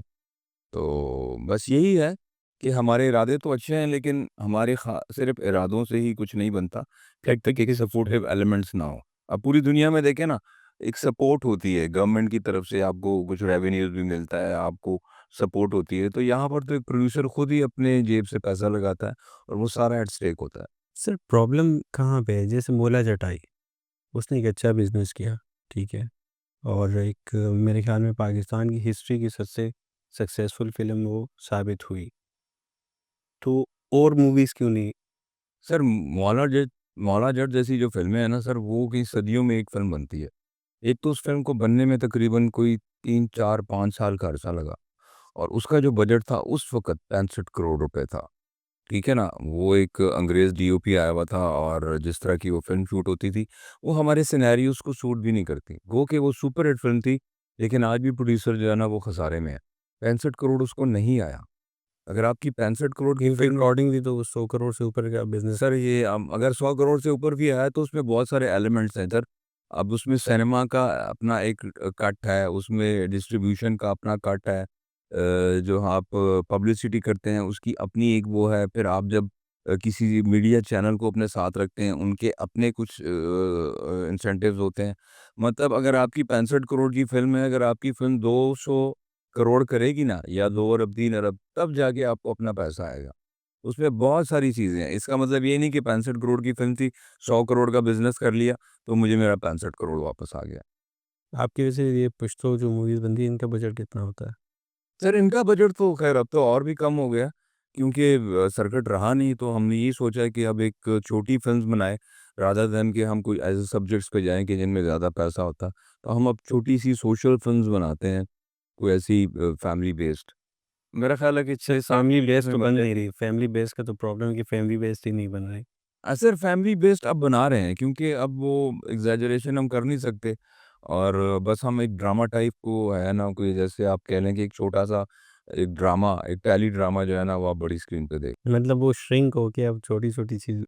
तो बस यही है कि हमारे इरादे तो अच्छे हैं, लेकिन हमारे सिर्फ़ इरादों से ही कुछ नहीं बनता, एक तरीके के सपोर्टिव एलिमेंट्स ना हो। अब पूरी दुनिया में देखें ना, एक सपोर्ट होती है, गवर्नमेंट की तरफ से आपको कुछ रेवेन्यूज़ भी मिलता है, आपको सपोर्ट होती है। तो यहाँ पर तो एक प्रोड्यूसर खुद ही अपने जेब से पैसा लगाता है और वो सारा एट स्टेक होता है। सर, प्रॉब्लम कहाँ पे है? जैसे मोला जटाई, उसने एक अच्छा बिज़नेस किया, ठीक है? और एक मेरे ख़्याल में पाकिस्तान की हिस्ट्री की सबसे सक्सेसफुल फ़िल्म वो साबित हुई। तो और मूवीज़ क्यों नहीं? सर मौला जट जैसी जो फ़िल्में हैं ना सर, वो कई सदियों में एक फ़िल्म बनती है। एक तो उस फ़िल्म को बनने में तकरीबन कोई 3, 4, 5 साल का अरसा लगा और उसका जो बजट था उस वक़्त 65 करोड़ रुपए था। ठीक है ना? वो एक अंग्रेज़ डीओपी आया हुआ था और जिस तरह की वो फ़िल्म शूट होती थी, वो हमारे सिनेरियोज़ को सूट भी नहीं करती। गो कि वो सुपर हिट फ़िल्म थी, लेकिन आज भी प्रोड्यूसर जो है ना वो खसारे में है। 65 करोड़ उसको नहीं आया। अगर आपकी 65 करोड़ की इनके फ़िल्म, अकॉर्डिंगली तो 100 करोड़ से ऊपर का बिज़नेस। सर ये अगर 100 करोड़ से ऊपर भी आया तो उसमें बहुत सारे एलिमेंट्स हैं सर। अब उसमें सिनेमा का अपना एक कट है, उसमें डिस्ट्रीब्यूशन का अपना कट है। जो आप पब्लिसिटी करते हैं उसकी अपनी एक वो है, फिर आप जब किसी मीडिया चैनल को अपने साथ रखते हैं, उनके अपने कुछ इंसेंटिव्स होते हैं। मतलब अगर आपकी 65 करोड़ की फ़िल्म है, अगर आपकी फ़िल्म 200 करोड़ करेगी ना या 2 अरब, 3 अरब, तब जाके आपको अपना पैसा आएगा। उसमें बहुत सारी चीज़ें हैं। इसका मतलब ये नहीं कि 65 करोड़ की फ़िल्म थी, 100 करोड़ का बिज़नेस कर लिया, तो मुझे मेरा 65 करोड़ वापस आ गया। आपकी वजह से ये पुश्तो जो मूवीज़ बनती है, इनका बजट कितना होता है? सर इनका बजट तो ख़ैर अब तो और भी कम हो गया, क्योंकि सर्किट रहा नहीं, तो हमने ये सोचा है कि अब एक छोटी फ़िल्म्स बनाएँ, रादर दैन कि हम कोई ऐसे सब्जेक्ट्स पे जाएँ कि जिनमें ज़्यादा पैसा होता। तो हम अब छोटी-सी सोशल फ़िल्म्स बनाते हैं, कोई ऐसी फैमिली बेस्ड। मेरा ख़्याल है कि 6-7 फैमिली महीने बेस्ड में तो बन बन नहीं जाएगी। रही। फैमिली बेस्ड का तो प्रॉब्लम है कि फैमिली बेस्ड ही नहीं बन रही। सर फैमिली बेस्ड अब बना रहे हैं, क्योंकि अब वो एग्ज़ैजरेशन हम कर नहीं सकते। और बस हम एक ड्रामा टाइप को है ना, कोई जैसे आप कह लें कि एक छोटा-सा एक ड्रामा, एक टेली ड्रामा जो है ना, वो आप बड़ी स्क्रीन पे देख मतलब वो श्रिंक होके अब छोटी-छोटी चीज़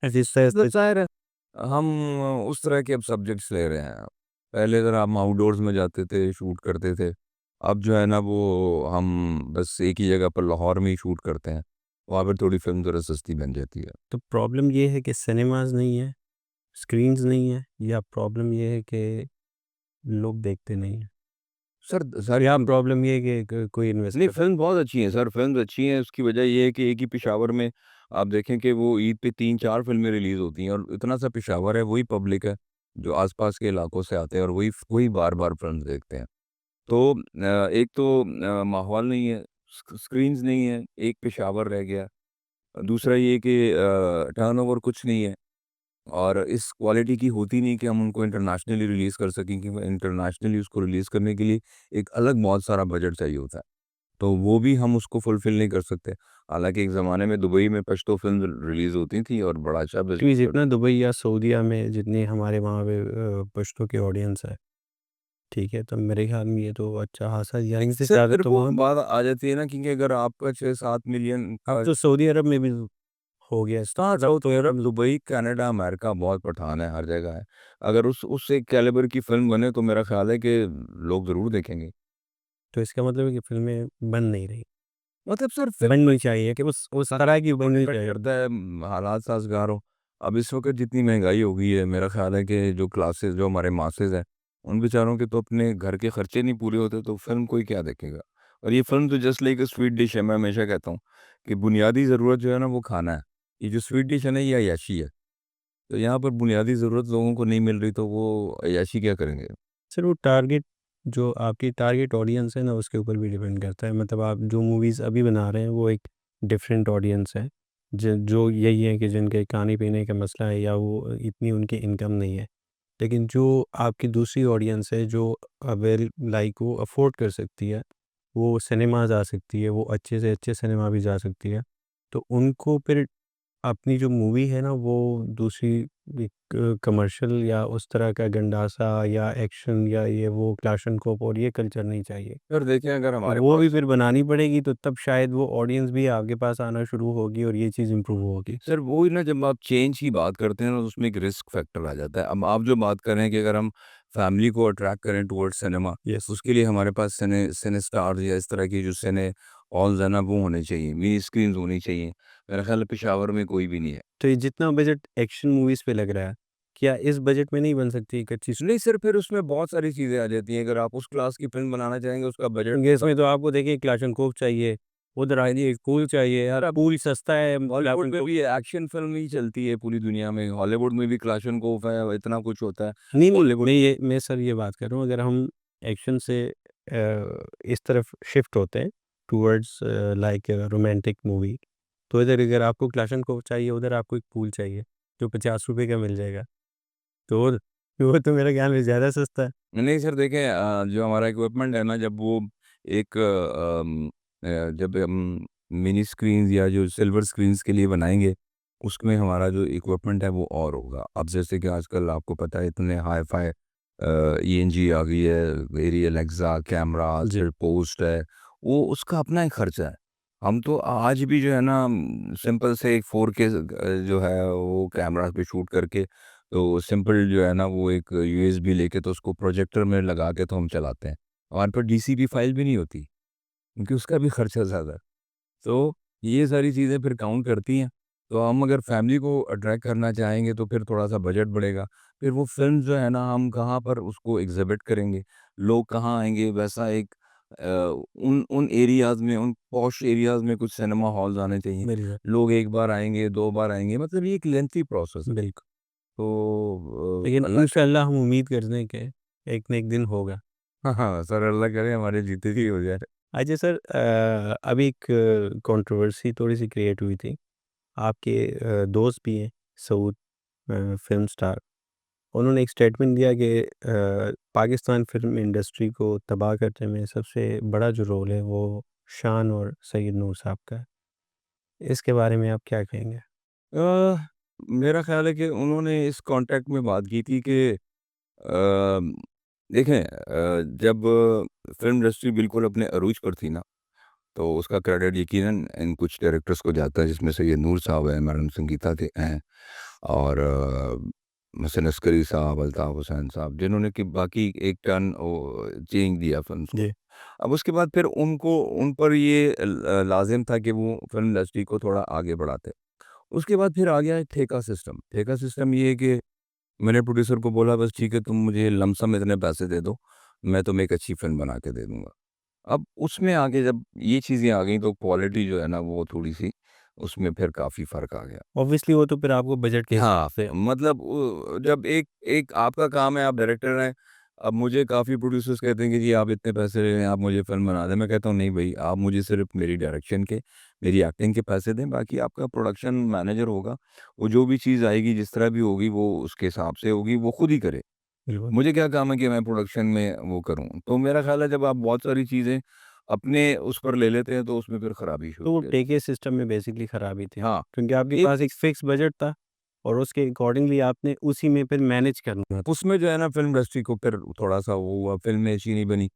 जिस तरह मतलब से ज़ाहिर है, हम उस तरह के अब सब्जेक्ट्स ले रहे हैं। पहले ज़रा हम आउटडोर्स में जाते थे, शूट करते थे। अब जो है ना वो हम बस एक ही जगह पर लाहौर में ही शूट करते हैं। वहाँ पे थोड़ी फ़िल्म ज़रा सस्ती बन जाती है। तो प्रॉब्लम ये है कि सिनेमाज़ नहीं है, स्क्रीन्स नहीं है या प्रॉब्लम ये है कि लोग देखते नहीं हैं? सर सर या ये प्रॉब्लम ये है कि कोई नहीं, इन्वेस्टर फ़िल्म बहुत अच्छी है सर, फ़िल्म्स अच्छी हैं, उसकी वजह ये है कि एक ही पेशावर में आप देखें कि वो ईद पे 3-4 फ़िल्में रिलीज़ होती हैं और इतना सा पेशावर है, वही पब्लिक है, जो आस-पास के इलाकों से आते हैं और वही बार-बार फ़िल्म्स देखते हैं। तो एक तो माहौल नहीं है, स्क्रीन्स नहीं है, एक पेशावर रह गया। दूसरा ये कि टर्नओवर कुछ नहीं है और इस क्वालिटी की होती नहीं कि हम उनको इंटरनेशनली रिलीज़ कर सकें, क्योंकि इंटरनेशनली उसको रिलीज़ करने के लिए एक अलग बहुत सारा बजट चाहिए होता है। तो वो भी हम उसको फुलफ़िल नहीं कर सकते। हालाँकि एक ज़माने में दुबई में पश्तो फ़िल्म रिलीज़ होती थी और बड़ा अच्छा भी बिज़नेस जितना करती दुबई या सऊदीया में जितनी हमारे वहाँ पे पश्तो की ऑडियंस है, ठीक है? तो मेरे ख़्याल में ये तो अच्छा ख़ासा या इनसे सर ज़्यादा फिर तो वो वहाँ बात आ जाती है ना, क्योंकि अगर आपका 6-7 मिलियन अब का तो सऊदी अरब में भी हो गया हाँ, start. South Europe, Dubai, Canada, America बहुत पठान है, हर जगह है। अगर उस एक कैलिबर की फ़िल्म बने तो मेरा ख़्याल है कि लोग ज़रूर देखेंगे। तो इसका मतलब है कि फ़िल्में बन नहीं रही। मतलब सर फ़िल्म बननी चाहिए कि उस तरह की बननी डिपेंड चाहिए। करता है हालात साज़गार हो। अब इस वक़्त जितनी महँगाई हो गई है, मेरा ख़्याल है कि जो क्लासेस जो हमारे मासेज़ हैं, उन बेचारों के तो अपने घर के खर्चे नहीं पूरे होते, तो फ़िल्म कोई क्या देखेगा? और ये फ़िल्म तो just like a sweet dish है, मैं हमेशा कहता हूँ कि बुनियादी ज़रूरत जो है ना वो खाना है। ये जो स्वीट डिश है ना, ये अय्याशी है। तो यहाँ पर बुनियादी ज़रूरत लोगों को नहीं मिल रही, तो वो अय्याशी क्या करेंगे? सर वो टारगेट जो आपकी टारगेट ऑडियंस है ना उसके ऊपर भी डिपेंड करता है। मतलब आप जो मूवीज़ अभी बना रहे हैं वो एक डिफरेंट ऑडियंस है। जो यही है कि जिनके खाने-पीने का मसला है या वो इतनी उनकी इनकम नहीं है। लेकिन जो आपकी दूसरी ऑडियंस है जो वेल लाइक वो अफ़ोर्ड कर सकती है, वो सिनेमा जा सकती है, वो अच्छे से अच्छे सिनेमा भी जा सकती है। तो उनको फिर अपनी जो मूवी है ना वो दूसरी एक कमर्शियल या उस तरह का गंडासा या एक्शन या ये वो क्लाशनकोप और ये कल्चर नहीं चाहिए। सर देखें, अगर तो हमारे वो भी पास फिर बनानी पड़ेगी तो तब शायद वो ऑडियंस भी आपके पास आना शुरू होगी और ये चीज़ इम्प्रूव होगी। सर वही ना, जब आप चेंज की बात करते हैं ना, तो उसमें एक रिस्क फैक्टर आ जाता है। अब आप जो बात कर रहे हैं कि अगर हम फैमिली को अट्रैक्ट करें टुवर्ड्स सिनेमा, यस। उसके लिए हमारे पास सिने स्टार्स या इस तरह की जो सिने हॉल्स है ना, वो होने चाहिए, मिनी स्क्रीन्स होनी चाहिए। मेरा ख्याल है पेशावर में कोई भी नहीं है। तो ये जितना बजट एक्शन मूवीज़ पे लग रहा है, क्या इस बजट में नहीं बन सकती एक अच्छी नहीं सर, फिर उसमें बहुत सारी चीज़ें आ जाती हैं। अगर आप उस क्लास की फ़िल्म बनाना चाहेंगे, उसका बजट स्टोरी इसमें तो आपको देखिए क्लाशनकोव चाहिए, उधर आइए पूल चाहिए यार, पूल सस्ता है बॉलीवुड में क्लाशनकोव भी एक्शन फ़िल्म ही चलती है पूरी दुनिया में। हॉलीवुड में भी क्लाशनकोफ है, इतना कुछ होता है। नहीं, नहीं, बॉलीवुड मैं सर ये बात कर रहा हूँ अगर हम एक्शन से इस तरफ शिफ्ट होते हैं टुवर्ड्स लाइक रोमांटिक मूवी, तो इधर अगर आपको क्लाशनकोव चाहिए, उधर आपको एक पूल चाहिए, जो ₹50 का मिल जाएगा। तो वो तो मेरे ख्याल में ज़्यादा सस्ता है। नहीं सर देखें, जो हमारा इक्विपमेंट है ना, जब वो एक जब हम मिनी स्क्रीन्स या जो सिल्वर स्क्रीन्स के लिए बनाएँगे, उसमें हमारा जो इक्विपमेंट है वो और होगा। अब जैसे कि आजकल आपको पता है इतने हाई-फाई ईएनजी आ गई है, वेरी एलेक्सा कैमरास, जी। फिर पोस्ट है, वो उसका अपना ही खर्चा है। हम तो आज भी जो है ना सिंपल से एक 4K जो है वो कैमरा पे शूट करके, तो सिंपल जो है ना वो एक यूएसबी लेके तो उसको प्रोजेक्टर में लगा के तो हम चलाते हैं। हमारे पास डीसीपी फाइल भी नहीं होती, क्योंकि उसका भी खर्चा ज़्यादा है। तो ये सारी चीज़ें फिर काउंट करती हैं। तो हम अगर फैमिली को अट्रैक्ट करना चाहेंगे तो फिर थोड़ा-सा बजट बढ़ेगा। फिर वो फ़िल्म जो है ना, हम कहाँ पर उसको एग्ज़िबिट करेंगे, लोग कहाँ आएँगे, वैसा एक उन उन एरियाज़ में, उन पॉश एरियाज़ में कुछ सिनेमा हॉल्स आने चाहिए। बिल्कुल, लोग 1 बार आएँगे, 2 बार आएँगे, मतलब ये एक लेंथी प्रोसेस है। बिल्कुल। तो लेकिन अल्लाह इंशाअल्लाह हम उम्मीद करते हैं कि एक न एक दिन होगा। हाँ, हाँ, सर अल्लाह करे हमारे जीते जी हो जाए। अच्छा सर अभी एक कंट्रोवर्सी थोड़ी-सी क्रिएट हुई थी। आपके दोस्त भी हैं सऊद फ़िल्म स्टार। उन्होंने एक स्टेटमेंट दिया कि पाकिस्तान फ़िल्म इंडस्ट्री को तबाह करने में सबसे बड़ा जो रोल है वो शान और सईद नूर साहब का है। इसके बारे में आप क्या कहेंगे? अ, मेरा ख़्याल है कि उन्होंने इस कॉन्टेक्स्ट में बात की थी कि देखें जब फ़िल्म इंडस्ट्री बिल्कुल अपने अरूज पर थी ना, तो उसका क्रेडिट यकीनन इन कुछ डायरेक्टर्स को जाता है, जिसमें से ये नूर साहब हैं, मैडम संगीता थे हैं, और हसन अस्करी साहब, अल्ताफ़ हुसैन साहब, जिन्होंने कि बाकी एक टर्न चेंज दिया फ़िल्म्स को। जी। अब उसके बाद फिर उनको उन पर ये लाज़िम था कि वो फ़िल्म इंडस्ट्री को थोड़ा आगे बढ़ाते। उसके बाद फिर आ गया है ठेका सिस्टम। ठेका सिस्टम ये है कि मैंने प्रोड्यूसर को बोला, बस ठीक है, तुम मुझे लमसम इतने पैसे दे दो, मैं तुम्हें एक अच्छी फ़िल्म बना के दे दूँगा। अब उसमें आगे जब ये चीज़ें आ गई तो क्वालिटी जो है ना वो थोड़ी-सी उसमें फिर काफ़ी फ़र्क आ गया। ऑब्वियसली वो तो फिर आपको बजट के हाँ, हिसाब से मतलब जब एक एक आपका काम है, आप डायरेक्टर हैं, अब मुझे काफ़ी प्रोड्यूसर्स कहते हैं कि जी आप इतने पैसे ले लें, आप मुझे फ़िल्म बना दें। मैं कहता हूँ नहीं भई, आप मुझे सिर्फ़ मेरी डायरेक्शन के, मेरी एक्टिंग के पैसे दें, बाकी आपका प्रोडक्शन मैनेजर होगा, वो जो भी चीज़ आएगी, जिस तरह भी होगी, वो उसके हिसाब से होगी, वो खुद ही करे। बिल्कुल। मुझे क्या काम है कि मैं प्रोडक्शन में वो करूँ। तो मेरा ख़्याल है जब आप बहुत सारी चीज़ें अपने उस पर ले लेते हैं, तो उसमें फिर खराबी शुरू तो वो हो जाती टेके सिस्टम में बेसिकली खराबी थी, है। हाँ, क्योंकि आपके एक पास एक फिक्स बजट था और उसके अकॉर्डिंगली आपने उसी में फिर मैनेज करना था। उसमें जो है ना फ़िल्म इंडस्ट्री को फिर थोड़ा-सा वो हुआ, फ़िल्में अच्छी नहीं बनी।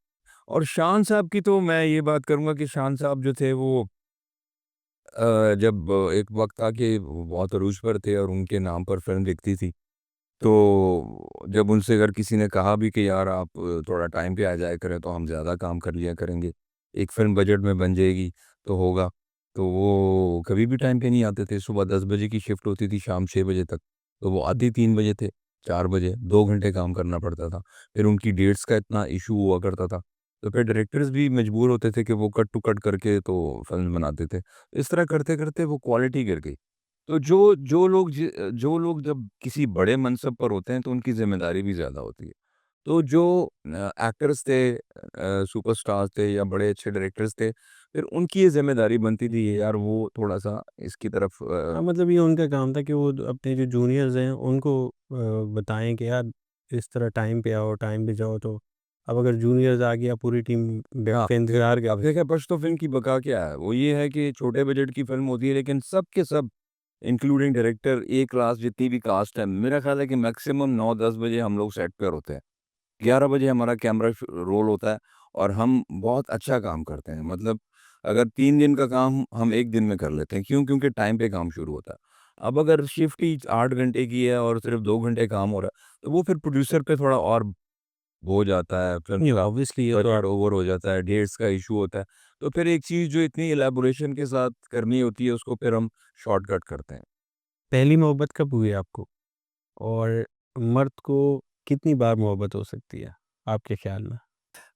और शान साहब की तो मैं ये बात करूँगा कि शान साहब जो थे वो जब एक वक़्त था कि वो बहुत अरूज पर थे और उनके नाम पर फ़िल्म दिखती थी। तो जब उनसे अगर किसी ने कहा भी कि यार आप थोड़ा टाइम पे आ जाया करें तो हम ज़्यादा काम कर लिया करेंगे, एक फ़िल्म बजट में बन जाएगी तो होगा। तो वो कभी भी टाइम पे नहीं आते थे, सुबह 10 बजे की शिफ्ट होती थी शाम 6 बजे तक, तो वो आते ही 3 बजे थे, 4 बजे, 2 घंटे काम करना पड़ता था। फिर उनकी डेट्स का इतना इश्यू हुआ करता था, तो फिर डायरेक्टर्स भी मजबूर होते थे कि वो कट टू कट करके तो फ़िल्म बनाते थे। इस तरह करते-करते वो क्वालिटी गिर गई। तो जो लोग जब किसी बड़े मनसब पर होते हैं तो उनकी ज़िम्मेदारी भी ज़्यादा होती है। तो जो एक्टर्स थे, सुपरस्टार्स थे या बड़े अच्छे डायरेक्टर्स थे, फिर उनकी ये ज़िम्मेदारी बनती थी कि यार वो थोड़ा-सा इसकी तरफ हाँ, मतलब ये उनका काम था कि वो अपने जो जूनियर्स हैं उनको बताएँ कि यार इस तरह टाइम पे आओ, टाइम पे जाओ। तो अब अगर जूनियर्स आ गया पूरी टीम हाँ, पे इंतज़ार अब कर। देखिए पश्तो फ़िल्म की बका क्या है? वो ये है कि छोटे बजट की फ़िल्म होती है लेकिन सब के सब इंक्लूडिंग डायरेक्टर, ए क्लास जितनी भी कास्ट है, मेरा ख़्याल है कि मैक्सिमम 9-10 बजे हम लोग सेट पर होते हैं। 11 बजे हमारा कैमरा रोल होता है और हम बहुत अच्छा काम करते हैं। मतलब अगर 3 दिन का काम हम 1 दिन में कर लेते हैं। क्यों? क्योंकि टाइम पे काम शुरू होता है। अब अगर शिफ्ट ही 8 घंटे की है और सिर्फ़ 2 घंटे काम हो रहा है, तो वो फिर प्रोड्यूसर पे थोड़ा और हो जाता है, फ़िल्म नहीं, का ऑब्वियसली ये तो बजट आप ओवर हो जाता है, डेट्स का इश्यू होता है। तो फिर एक चीज़ जो इतनी इलैबोरेशन के साथ करनी होती है, उसको फिर हम शॉर्टकट करते हैं। पहली मोहब्बत कब हुई आपको? और मर्द को कितनी बार मोहब्बत हो सकती है आपके ख़्याल में?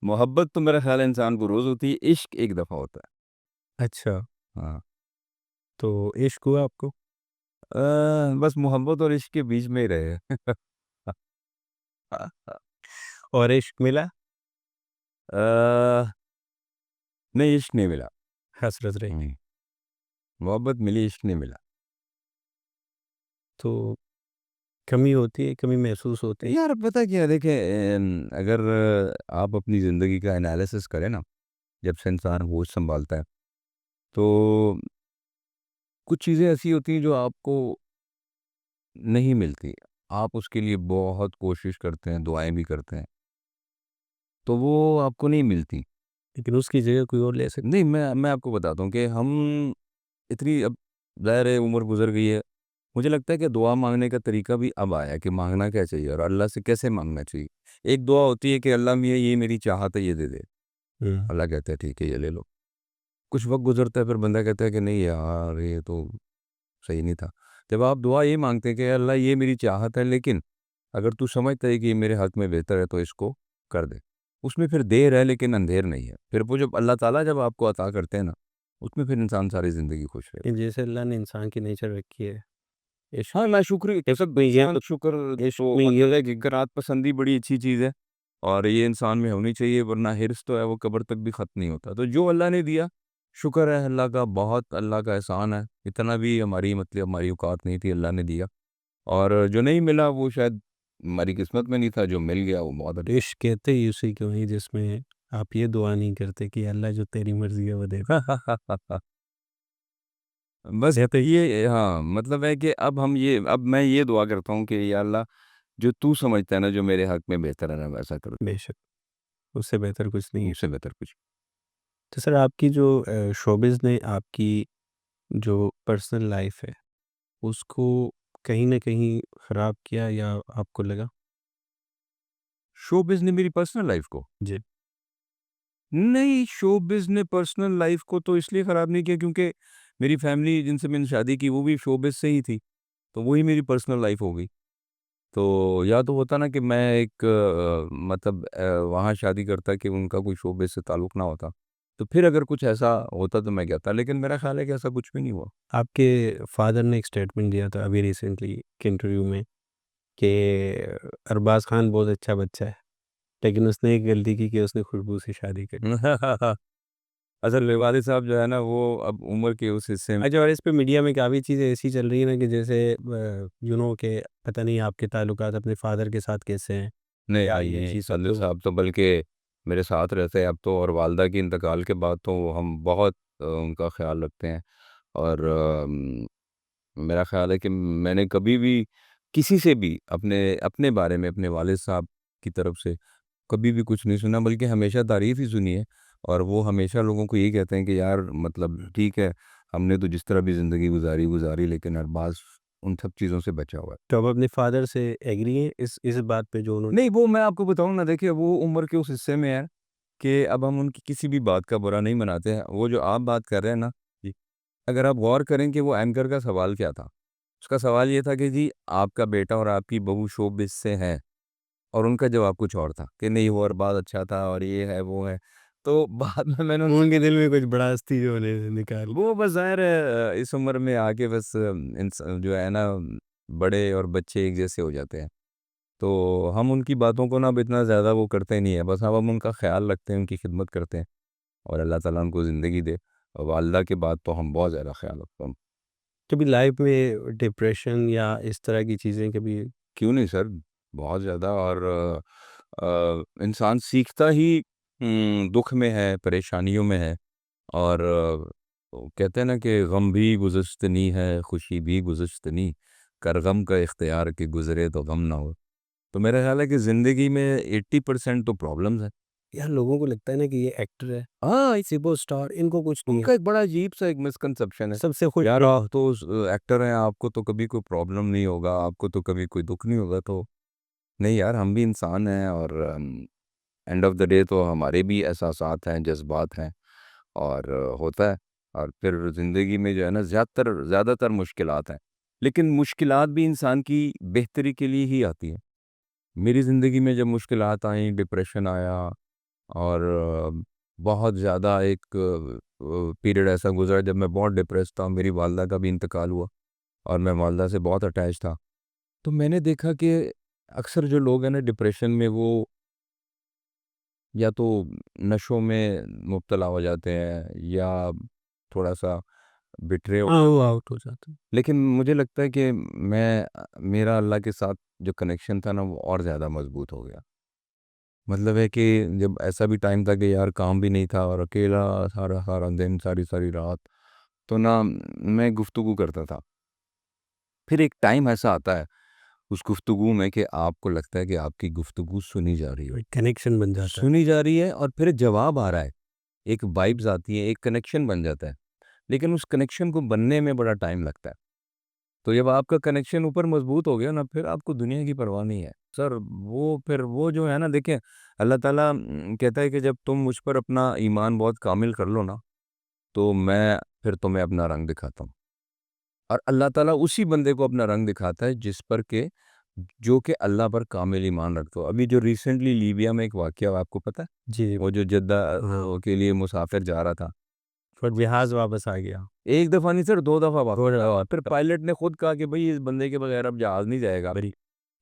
मोहब्बत तो मेरा ख़्याल है इंसान को रोज़ होती है, इश्क एक दफ़ा होता है। अच्छा, हाँ। तो इश्क हुआ आपको? अ, बस मोहब्बत और इश्क के बीच में ही रहे। और इश्क मिला? अ, नहीं, इश्क नहीं मिला। हसरत रही। हुँ, मोहब्बत मिली, इश्क नहीं मिला। तो कमी होती है, कमी महसूस होती है। यार पता क्या है, देखिए अगर आप अपनी ज़िंदगी का एनालिसिस करें ना, जब से इंसान होश सँभालता है, तो कुछ चीज़ें ऐसी होती हैं जो आपको नहीं मिलती। आप उसके लिए बहुत कोशिश करते हैं, दुआएँ भी करते हैं, तो वो आपको नहीं मिलती। लेकिन उसकी जगह कोई और ले सकता नहीं, मैं आपको बताता हूँ कि हम इतनी अब ज़ाहिर है उम्र गुज़र गई है। मुझे लगता है कि दुआ माँगने का तरीका भी अब आया है कि माँगना क्या चाहिए और अल्लाह से कैसे माँगना चाहिए। एक दुआ होती है कि अल्लाह मियाँ ये मेरी चाहत है, ये दे दे। है। हुँ। अल्लाह कहता है ठीक है, ये ले लो। कुछ वक़्त गुज़रता है फिर बंदा कहता है कि नहीं यार ये तो सही नहीं था। जब आप दुआ ये माँगते हैं कि अल्लाह ये मेरी चाहत है, लेकिन अगर तू समझता है कि ये मेरे हक़ में बेहतर है तो इसको कर दे। उसमें फिर देर है लेकिन अंधेर नहीं है। फिर वो जब अल्लाह ताला जब आपको अता करते हैं ना, उसमें फिर इंसान सारी ज़िंदगी खुश रहता कि है। जैसे अल्लाह ने इंसान की नेचर रखी है, इश्क हाँ, नाशुक्री इश्क सब में ये इंसान शुक्र इश्क तो में ये मतलब है कि क़नाअत पसंदी बड़ी अच्छी चीज़ है और ये इंसान में होनी चाहिए, वरना हिर्स तो है वो कब्र तक भी ख़त्म नहीं होता। तो जो अल्लाह ने दिया, शुक्र है अल्लाह का, बहुत अल्लाह का एहसान है। इतना भी हमारी मतलब हमारी औकात नहीं थी, अल्लाह ने दिया और जो नहीं मिला वो शायद हमारी किस्मत में नहीं था, जो मिल गया वो बहुत अच्छा। इश्क कहते ही उसी को हैं जिसमें आप ये दुआ नहीं करते कि अल्लाह जो तेरी मर्ज़ी है वो दे दे। बस ये तो ये हाँ, मतलब है कि अब मैं ये दुआ करता हूँ कि या अल्लाह जो तू समझता है ना जो मेरे हक में बेहतर है ना वैसा कर, बेशक, उससे बेहतर कुछ नहीं है। उससे बेहतर कुछ। तो सर आपकी जो शोबिज़ ने आपकी जो पर्सनल लाइफ़ है, उसको कहीं न कहीं ख़राब किया या आपको लगा? शोबिज़ ने मेरी पर्सनल लाइफ़ को, जी। नहीं, शोबिज़ ने पर्सनल लाइफ़ को तो इसलिए ख़राब नहीं किया क्योंकि मेरी फैमिली जिनसे मैंने शादी की वो भी शोबिज़ से ही थी, तो वही मेरी पर्सनल लाइफ़ हो गई। तो या तो होता ना कि मैं एक मतलब वहाँ शादी करता कि उनका कोई शोबिज़ से ताल्लुक़ ना होता, तो फिर अगर कुछ ऐसा होता तो मैं कहता, लेकिन मेरा ख़्याल है कि ऐसा कुछ भी नहीं हुआ। आपके फ़ादर ने एक स्टेटमेंट दिया था अभी रिसेंटली एक इंटरव्यू में कि अरबाज़ खान बहुत अच्छा बच्चा है, लेकिन उसने एक गलती की कि उसने खुशबू से शादी कर ली। असल में वालिद साहब जो है ना वो अब उम्र के उस हिस्से में अच्छा, और इस पे मीडिया में काफ़ी चीज़ें ऐसी चल रही है ना कि जैसे के पता नहीं आपके ताल्लुकात अपने फ़ादर के साथ कैसे हैं नहीं या आई ये नहीं, चीज़ वालिद तो साहब तो बल्कि मेरे साथ रहते हैं अब तो, और वालिदा की इंतकाल के बाद तो हम बहुत उनका ख़्याल रखते हैं। और मेरा ख़्याल है कि मैंने कभी भी किसी से भी अपने अपने बारे में अपने वालिद साहब की तरफ से कभी भी कुछ नहीं सुना, बल्कि हमेशा तारीफ़ ही सुनी है। और वो हमेशा लोगों को यही कहते हैं कि यार मतलब ठीक है, हमने तो जिस तरह भी ज़िंदगी गुज़ारी लेकिन अरबाज़ उन सब चीज़ों से बचा हुआ है। तो अब अपने फ़ादर से एग्री हैं इस बात पे जो उन्होंने नहीं, वो मैं आपको बताऊँ ना, देखिए वो उम्र के उस हिस्से में है कि अब हम उनकी किसी भी बात का बुरा नहीं मनाते हैं। वो जो आप बात कर रहे हैं ना, जी, अगर आप गौर करें कि वो एंकर का सवाल क्या था? उसका सवाल ये था कि जी आपका बेटा और आपकी बहू शोबिज़ से हैं, और उनका जवाब कुछ और था कि नहीं वो अरबाज़ अच्छा था और ये है, वो है। तो बाद में मैंने उनके दिल में कुछ भड़ास थी जो उन्हें निकाल वो बस ज़ाहिर है इस उम्र में आके बस जो है ना बड़े और बच्चे एक जैसे हो जाते हैं। तो हम उनकी बातों को ना अब इतना ज़्यादा वो करते नहीं है, बस अब हम उनका ख़्याल रखते हैं, उनकी खिदमत करते हैं और अल्लाह ताला उनको ज़िंदगी दे। और वालिदा के बाद तो हम बहुत ज़्यादा ख़्याल रखते हैं। कभी लाइफ में डिप्रेशन या इस तरह की चीज़ें कभी क्यों नहीं सर, बहुत ज़्यादा। और इंसान सीखता ही दुःख में है, परेशानियों में है। और वो कहते हैं ना कि गम भी गुज़श्तनी है, खुशी भी गुज़श्तनी, कर गम का इख्तियार कि गुज़रे तो गम ना हो। तो मेरा ख़्याल है कि ज़िंदगी में 80% तो प्रॉब्लम्स हैं। यार लोगों को लगता है ना कि ये एक्टर है, हाँ, सुपरस्टार, इनको कुछ नहीं है, उनका एक बड़ा अजीब-सा एक मिसकंसेप्शन है। सबसे खुश यार रहो। आप तो एक्टर हैं, आपको तो कभी कोई प्रॉब्लम नहीं होगा, आपको तो कभी कोई दुःख नहीं होगा। तो नहीं यार, हम भी इंसान हैं और एंड ऑफ द डे तो हमारे भी एहसासात हैं, जज़्बात हैं और होता है। और फिर ज़िंदगी में जो है ना ज़्यादातर मुश्किलात हैं, लेकिन मुश्किलात भी इंसान की बेहतरी के लिए ही आती हैं। मेरी ज़िंदगी में जब मुश्किलात आईं, डिप्रेशन आया और बहुत ज़्यादा एक पीरियड ऐसा गुज़रा जब मैं बहुत डिप्रेस था, मेरी वालिदा का भी इंतकाल हुआ और मैं वालिदा से बहुत अटैच था। तो मैंने देखा कि अक्सर जो लोग हैं ना डिप्रेशन में वो या तो नशों में मुब्तला हो जाते हैं या थोड़ा-सा बिखरे हो। हाँ, वो आउट हो जाता है। लेकिन मुझे लगता है कि मेरा अल्लाह के साथ जो कनेक्शन था ना वो और ज़्यादा मज़बूत हो गया। मतलब है कि जब ऐसा भी टाइम था कि यार काम भी नहीं था और अकेला सारा-सारा दिन, सारी-सारी रात, तो ना मैं गुफ्तगू करता था। फिर एक टाइम ऐसा आता है उस गुफ्तगू में कि आपको लगता है कि आपकी गुफ्तगू सुनी जा रही है। एक कनेक्शन बन जाता है। सुनी जा रही है और फिर जवाब आ रहा है। एक वाइब्स आती है, एक कनेक्शन बन जाता है। लेकिन उस कनेक्शन को बनने में बड़ा टाइम लगता है। तो जब आपका कनेक्शन ऊपर मज़बूत हो गया ना, फिर आपको दुनिया की परवाह नहीं है। सर वो फिर वो जो है ना देखिए, अल्लाह ताला कहता है कि जब तुम मुझ पर अपना ईमान बहुत कामिल कर लो ना, तो मैं फिर तुम्हें अपना रंग दिखाता हूँ। और अल्लाह ताला उसी बंदे को अपना रंग दिखाता है जिस पर के जो कि अल्लाह पर कामिल ईमान रखता हो। अभी जो रिसेंटली लीबिया में एक वाक़या हुआ आपको पता है? जी, वो जो जद्दा हाँ, के लिए मुसाफ़िर जा रहा था। पर जहाज़ वापस आ गया। 1 दफ़ा नहीं सर 2 दफ़ा वाक़या थोड़ा हुआ। फिर पायलट ने खुद कहा कि भई इस बंदे के बगैर अब जहाज़ नहीं जाएगा। बड़ी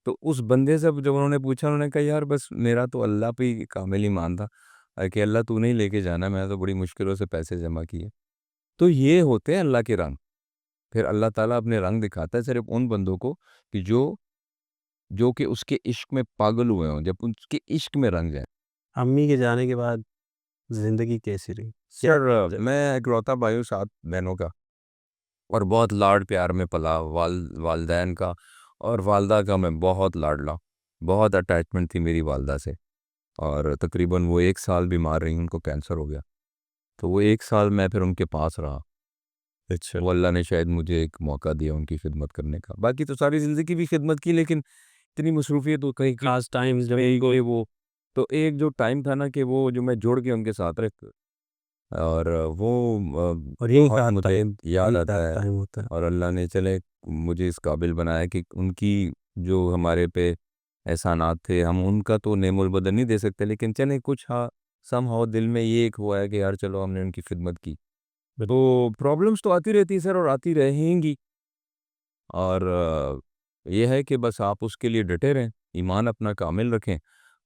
तो उस बंदे से जब उन्होंने पूछा, उन्होंने कहा यार बस मेरा तो अल्लाह पे ही कामिल ईमान था कि अल्लाह तूने ही लेके जाना है, मैंने तो बड़ी मुश्किलों से पैसे जमा किए। तो ये होते हैं अल्लाह के रंग। फिर अल्लाह ताला अपने रंग दिखाता है सिर्फ़ उन बंदों को कि जो कि उसके इश्क में पागल हुए हों, जब उसके इश्क में रंग जाएँ। अम्मी के जाने के बाद ज़िंदगी कैसी रही? क्या सर मैं इकलौता भाई हूँ 7 बहनों का और बहुत लाड प्यार में पला वालदैन का और वालदा का मैं बहुत लाडला, बहुत अटैचमेंट थी मेरी वालदा से। और तकरीबन वो 1 साल बीमार रही, उनको कैंसर हो गया। तो वो 1 साल मैं फिर उनके पास रहा। अच्छा। वो अल्लाह ने शायद मुझे एक मौका दिया उनकी खिदमत करने का। बाकी तो सारी ज़िंदगी भी खिदमत की, लेकिन इतनी मसरूफ़ियत हो कहीं ख़ास टाइम्स जब यही कोई वो, तो एक जो टाइम था ना कि वो जो मैं जुड़ के उनके साथ रह, और वो और यही बहुत ख़ास मुझे टाइम याद यही आता ख़ास है। टाइम होता है। और अल्लाह ने चले मुझे इस काबिल बनाया कि उनकी जो हमारे पे एहसानात थे, हम उनका तो नेमुल बदल नहीं दे सकते, लेकिन चले कुछ हाँ समहाउ दिल में ये एक हुआ है कि यार चलो हमने उनकी खिदमत की। बिल तो प्रॉब्लम्स तो आती रहती है सर, और आती रहेंगी। और ये है कि बस आप उसके लिए डटे रहें, ईमान अपना कामिल रखें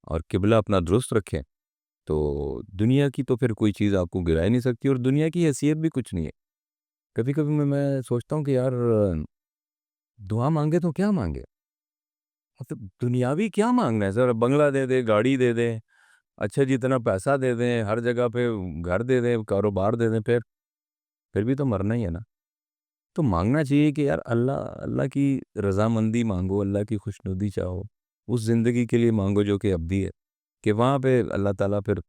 और किबला अपना दुरुस्त रखें। तो दुनिया की तो फिर कोई चीज़ आपको गिरा ही नहीं सकती, और दुनिया की हैसियत भी कुछ नहीं है। कभी-कभी मैं सोचता हूँ कि यार दुआ माँगे तो क्या माँगे? मतलब दुनियावी क्या माँगना है सर? बंगला दे दे, गाड़ी दे दे, अच्छा जितना पैसा दे दें, हर जगह पे घर दे दें, कारोबार दे दें, फिर भी तो मरना ही है ना। तो माँगना चाहिए कि यार अल्लाह अल्लाह की रज़ामंदी माँगो, अल्लाह की खुशनुदी चाहो। उस ज़िंदगी के लिए माँगो जो कि अब्दी है, कि वहाँ पे अल्लाह ताला फिर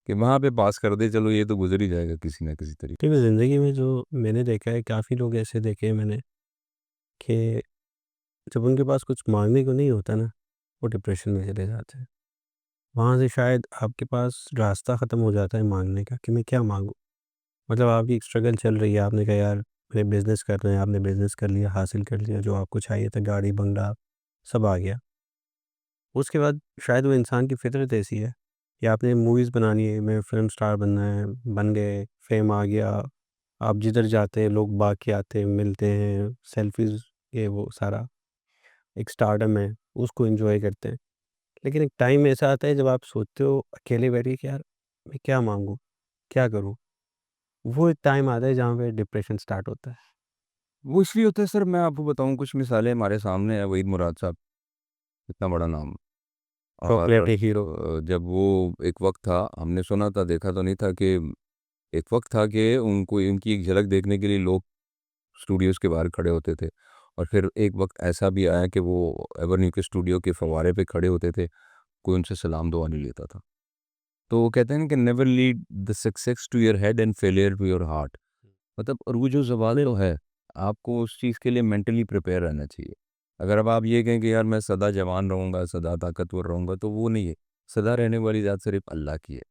कि वहाँ पे पास कर दे, चलो ये तो गुज़र ही जाएगा किसी न किसी तरीके। देखिए, ज़िंदगी में जो मैंने देखा है, काफ़ी लोग ऐसे देखे हैं मैंने कि जब उनके पास कुछ माँगने को नहीं होता ना, वो डिप्रेशन में चले जाते हैं। वहाँ से शायद आपके पास रास्ता ख़त्म हो जाता है माँगने का कि मैं क्या माँगूँ? मतलब आपकी एक स्ट्रगल चल रही है, आपने कहा यार मुझे बिज़नेस करना है, आपने बिज़नेस कर लिया, हासिल कर लिया, जो आपको चाहिए था, गाड़ी, बंगला सब आ गया। उसके बाद शायद वो इंसान की फ़ितरत ऐसी है कि आपने मूवीज़ बनानी है, मैं फ़िल्म स्टार बनना है, बन गए, फ़ेम आ गया, आप जिधर जाते हैं लोग भाग के आते हैं, मिलते हैं, सेल्फ़ीज़ ये वो सारा एक स्टारडम है, उसको एन्जॉय करते हैं। लेकिन एक टाइम ऐसा आता है जब आप सोचते हो अकेले बैठ के कि यार मैं क्या माँगूँ? क्या करूँ? वो एक टाइम आता है जहाँ पे डिप्रेशन स्टार्ट होता है। वो इसलिए होता है सर, मैं आपको बताऊँ कुछ मिसालें हमारे सामने है, वहीद मुराद साहब, इतना बड़ा नाम। और चॉकलेटी हीरो। जब वो एक वक़्त था, हमने सुना था, देखा तो नहीं था कि एक वक़्त था कि उनको उनकी एक झलक देखने के लिए लोग स्टूडियोज़ के बाहर खड़े होते थे। और फिर एक वक़्त ऐसा भी आया कि वो एवेन्यू के स्टूडियो के फव्वारे पे खड़े होते थे, कोई उनसे सलाम दुआ नहीं लेता था। तो वो कहते हैं ना कि never lead the success to your head and failure to your heart. मतलब और वो जो ज़वाल तो है, आपको उस चीज़ के लिए मेंटली प्रिपेयर रहना चाहिए। अगर अब आप ये कहें कि यार मैं सदा जवान रहूँगा, सदा ताकतवर रहूँगा, तो वो नहीं है। सदा रहने वाली ज़ात सिर्फ़ अल्लाह की है।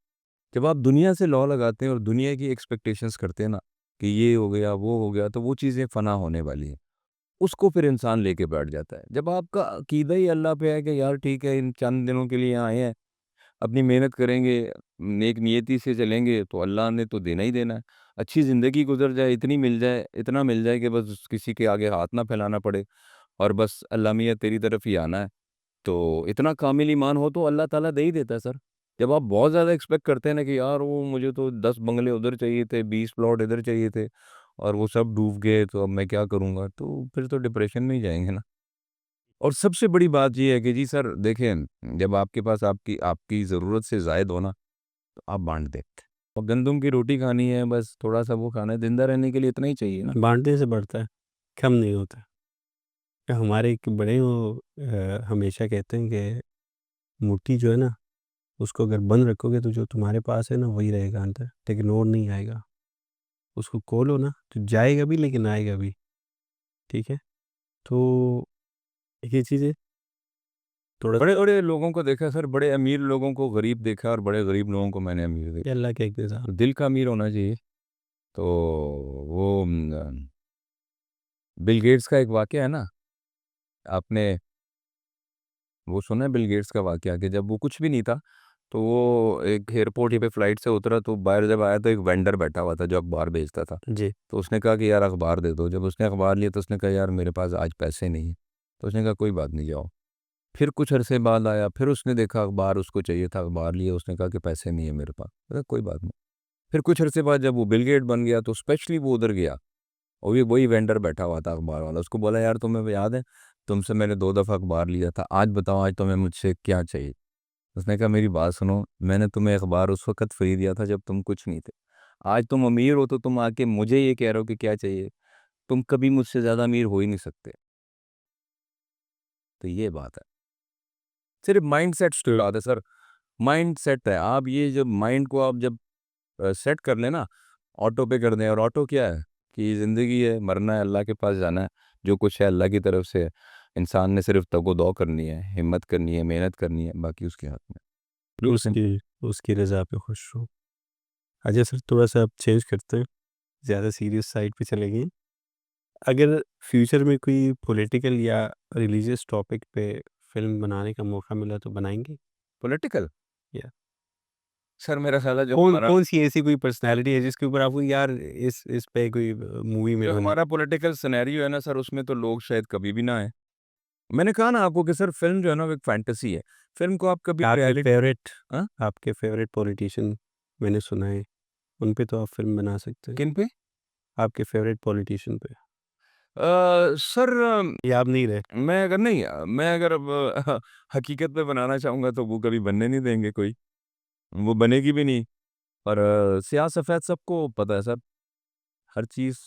जब आप दुनिया से लौ लगाते हैं और दुनिया की एक्सपेक्टेशंस करते हैं ना, कि ये हो गया, वो हो गया, तो वो चीज़ें फ़ना होने वाली हैं। उसको फिर इंसान लेके बैठ जाता है। जब आपका अकीदा ही अल्लाह पे है कि यार ठीक है, इन चंद दिनों के लिए यहाँ आए हैं, अपनी मेहनत करेंगे, नेक नियति से चलेंगे, तो अल्लाह ने तो देना ही देना है। अच्छी ज़िंदगी गुज़र जाए, इतनी मिल जाए, इतना मिल जाए कि बस किसी के आगे हाथ ना फैलाना पड़े, और बस अल्लाह मियाँ तेरी तरफ ही आना है। तो इतना कामिल ईमान हो तो अल्लाह ताला दे ही देता है सर। जब आप बहुत ज़्यादा एक्सपेक्ट करते हैं ना कि यार वो मुझे तो 10 बंगले उधर चाहिए थे, 20 प्लॉट इधर चाहिए थे, और वो सब डूब गए, तो अब मैं क्या करूँगा? तो फिर तो डिप्रेशन में ही जाएँगे ना। और सबसे बड़ी बात ये है कि जी सर देखें, जब आपके पास आपकी आपकी ज़रूरत से ज़ायद हो ना, तो आप बाँट दें। और गंदम की रोटी खानी है, बस थोड़ा-सा वो खाना है, ज़िंदा रहने के लिए इतना ही चाहिए ना। बाँटने से बढ़ता है, कम नहीं होता। हमारे एक बड़े वो हमेशा कहते हैं कि मुट्ठी जो है ना, उसको अगर बंद रखोगे तो जो तुम्हारे पास है ना वही रहेगा अंदर, लेकिन और नहीं आएगा। उसको खोलो ना तो जाएगा भी लेकिन आएगा भी, ठीक है? तो ये चीज़ें थोड़ा बड़े-बड़े लोगों को देखा है सर, बड़े अमीर लोगों को गरीब देखा है, और बड़े गरीब लोगों को मैंने अमीर देखा। ये अल्लाह के एक निज़ाम। तो दिल का अमीर होना चाहिए। तो वो बिल गेट्स का एक वाक़या है ना, आपने वो सुना है बिल गेट्स का वाक़या, कि जब वो कुछ भी नहीं था, तो वो एक एयरपोर्ट ही पे फ्लाइट से उतरा, तो बाहर जब आया तो एक वेंडर बैठा हुआ था जो अखबार बेचता था। जी। तो उसने कहा कि यार अखबार दे दो। जब उसने अखबार लिया तो उसने कहा यार मेरे पास आज पैसे नहीं हैं। तो उसने कहा कोई बात नहीं, जाओ। फिर कुछ अरसे बाद आया, फिर उसने देखा अखबार, उसको चाहिए था, अखबार लिया, उसने कहा कि पैसे नहीं है मेरे पास। कहा कोई बात नहीं। फिर कुछ अरसे बाद जब वो बिल गेट बन गया, तो स्पेशली वो उधर गया, और ये वही वेंडर बैठा हुआ था अखबार वाला। उसको बोला यार तुम्हें याद है, तुमसे मैंने 2 दफ़ा अखबार लिया था, आज बताओ आज तुम्हें मुझसे क्या चाहिए? उसने कहा मेरी बात सुनो, मैंने तुम्हें अखबार उस वक़्त फ्री दिया था जब तुम कुछ नहीं थे। आज तुम अमीर हो तो तुम आके मुझे ये कह रहे हो कि क्या चाहिए? तुम कभी मुझसे ज़्यादा अमीर हो ही नहीं सकते। तो ये बात है, सिर्फ माइंड सेट की बात है सर। माइंड सेट है, आप ये जब माइंड को आप जब सेट कर लेना, ऑटो पे कर दें। और ऑटो क्या है कि ज़िंदगी है, मरना है, अल्लाह के पास जाना है, जो कुछ है अल्लाह की तरफ से है। इंसान ने सिर्फ तगो-दौ करनी है, हिम्मत करनी है, मेहनत करनी है, बाकी उसके हाथ में। ये उसकी उसकी रज़ा पे खुश हो। अच्छा सर, थोड़ा-सा अब चेंज करते हैं, ज़्यादा सीरियस साइड पे चले गए। अगर फ्यूचर में कोई पॉलिटिकल या रिलीजियस टॉपिक पे फ़िल्म बनाने का मौका मिला तो बनाएँगे? पॉलिटिकल या सर मेरा ख्याल है जो कौन हमारा कौन-सी ऐसी कोई पर्सनैलिटी है जिसके ऊपर आपको यार इस पे कोई मूवी में जो होनी हमारा पॉलिटिकल सिनेरियो है ना सर, उसमें तो लोग शायद कभी भी ना आए। मैंने कहा ना आपको कि सर फ़िल्म जो है ना वो एक फैंटेसी है। फ़िल्म को आप कभी रियलिटी हाँ? आपके फ़ेवरेट पॉलिटिशियन मैंने सुना है, उन पे तो आप फ़िल्म बना सकते हैं। किन पे? आपके फ़ेवरेट पॉलिटिशियन पे सर या आप नहीं रहे? मैं अगर नहीं मैं अगर अब हकीकत में बनाना चाहूँगा तो वो कभी बनने नहीं देंगे कोई, वो बनेगी भी नहीं। और स्याह सफ़ेद सबको पता है सर, हर चीज़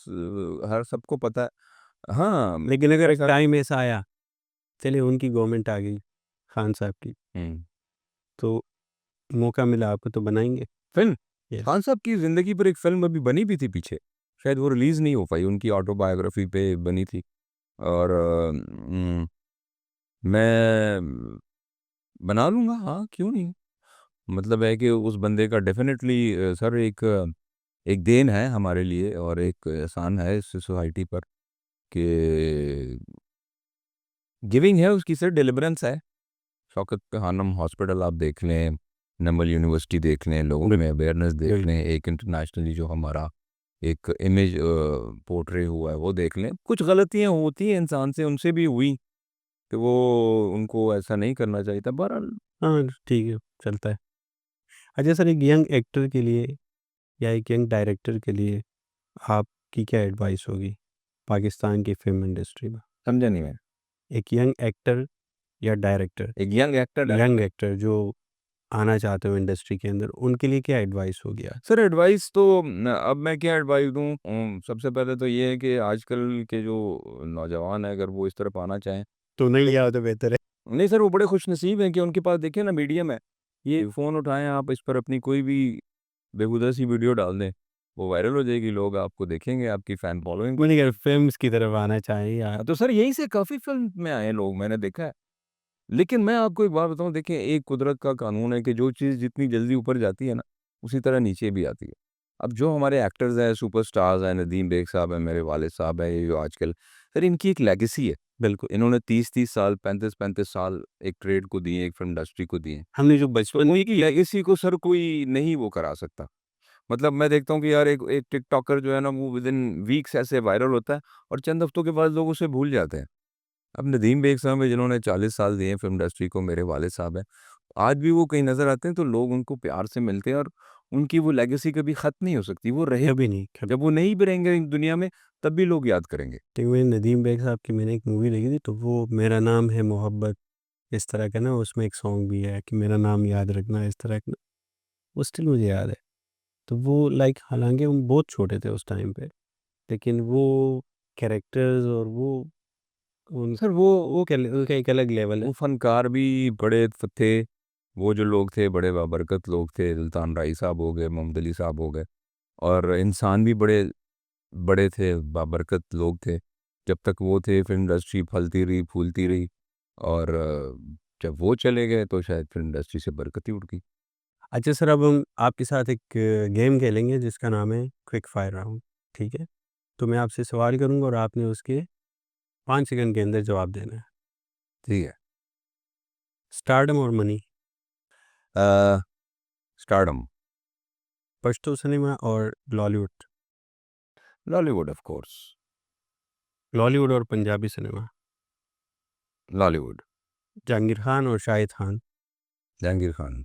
हर सबको पता है। हाँ, लेकिन अगर मेरे एक ख्याल टाइम ऐसा आया, चलिए उनकी गवर्नमेंट आ गई, खान साहब की, हुँ। तो मौका मिला आपको तो बनाएँगे? Film yes. खान साहब की ज़िंदगी पर एक फ़िल्म अभी बनी भी थी पीछे, शायद वो रिलीज़ नहीं हो पाई, उनकी ऑटोबायोग्राफ़ी पे बनी थी। और मैं बना लूँगा, हाँ, क्यों नहीं? मतलब है कि उस बंदे का डेफ़िनेटली सर एक एक देन है हमारे लिए और एक एहसान है इस सोसाइटी पर कि गिविंग है उसकी सर, डिलिवरेंस है। शौकत खानम हॉस्पिटल आप देख लें, नमल यूनिवर्सिटी देख लें, लोगों में अवेयरनेस देख बिल्कुल। लें, एक इंटरनेशनली जो हमारा एक इमेज पोर्ट्रे हुआ है वो देख लें। कुछ गलतियाँ होती हैं इंसान से, उनसे भी हुई, कि वो उनको ऐसा नहीं करना चाहिए था। बहरहाल हाँ, ठीक है, चलता है। अच्छा सर, एक यंग एक्टर के लिए या एक यंग डायरेक्टर के लिए आपकी क्या एडवाइस होगी पाकिस्तान की फ़िल्म इंडस्ट्री में? समझा नहीं मैं। एक यंग एक्टर या डायरेक्टर, एक young actor young director actor जो आना चाहते हो इंडस्ट्री के अंदर, उनके लिए क्या एडवाइस होगी आप? सर एडवाइस तो अब मैं क्या एडवाइस दूँ? सबसे पहले तो ये है कि आजकल के जो नौजवान हैं अगर वो इस तरफ आना चाहें तो नहीं लिया हो तो बेहतर है। नहीं सर वो बड़े खुशनसीब हैं कि उनके पास देखिए ना मीडियम है। ये फ़ोन उठाएँ आप इस पर अपनी कोई भी बेहुदा सी वीडियो डाल दें, वो वायरल हो जाएगी, लोग आपको देखेंगे, आपकी फ़ैन फ़ॉलोइंग मैंने कहा फ़िल्म्स की तरफ आना चाहिए या तो सर यहीं से काफ़ी फ़िल्म में आए हैं लोग, मैंने देखा है। लेकिन मैं आपको एक बात बताऊँ देखिए एक कुदरत का कानून है कि जो चीज़ जितनी जल्दी ऊपर जाती है ना, उसी तरह नीचे भी आती है। अब जो हमारे एक्टर्स हैं, सुपरस्टार्स हैं, नदीम बेग साहब हैं, मेरे वालिद साहब हैं, ये जो आजकल सर इनकी एक लेगेसी है। बिल्कुल। इन्होंने 30-30 साल, 35-35 साल एक ट्रेड को दिए, एक फ़िल्म इंडस्ट्री को दिए। हमने जो तो बचपन उनकी लेगेसी को सर कोई नहीं वो करा सकता। मतलब मैं देखता हूँ कि यार एक एक टिकटॉकर जो है ना वो विदिन वीक्स ऐसे वायरल होता है और चंद हफ्तों के बाद लोग उसे भूल जाते हैं। अब नदीम बेग साहब हैं जिन्होंने 40 साल दिए हैं फ़िल्म इंडस्ट्री को, मेरे वालिद साहब हैं। आज भी वो कहीं नज़र आते हैं तो लोग उनको प्यार से मिलते हैं और उनकी वो लेगेसी कभी ख़त्म नहीं हो सकती, वो रहे कभी नहीं, कभी जब वो नहीं भी रहेंगे दुनिया में तब भी लोग याद करेंगे। नहीं। मैंने नदीम बेग साहब की मैंने एक मूवी देखी थी, तो वो मेरा नाम है मोहब्बत, इस तरह का ना उसमें एक सॉन्ग भी है कि मेरा नाम याद रखना, इस तरह का, वो स्टिल मुझे याद है। तो वो लाइक हालाँकि हम बहुत छोटे थे उस टाइम पे, लेकिन वो कैरेक्टर्स और वो उन सर वो कल उनका एक अलग लेवल है। वो फ़नकार भी बड़े थे, वो जो लोग थे बड़े बाबरकत लोग थे, सुल्तान राई साहब हो गए, मोहम्मद अली साहब हो गए और इंसान भी बड़े बड़े थे, बाबरकत लोग थे। जब तक वो थे फ़िल्म इंडस्ट्री फलती रही, फूलती रही और जब वो चले गए तो शायद फ़िल्म इंडस्ट्री से बरकत ही उड़ गई। अच्छा सर, अब हम आपके साथ एक गेम खेलेंगे जिसका नाम है क्विक फायर राउंड, ठीक है? तो मैं आपसे सवाल करूँगा और आपने उसके 5 सेकंड के अंदर जवाब देना है। ठीक है। स्टारडम और मनी, अ, स्टारडम, पश्तो सिनेमा और लॉलीवुड, लॉलीवुड ऑफ कोर्स, लॉलीवुड और पंजाबी सिनेमा, लॉलीवुड, जहांगीर खान और शाहिद खान, जहांगीर खान,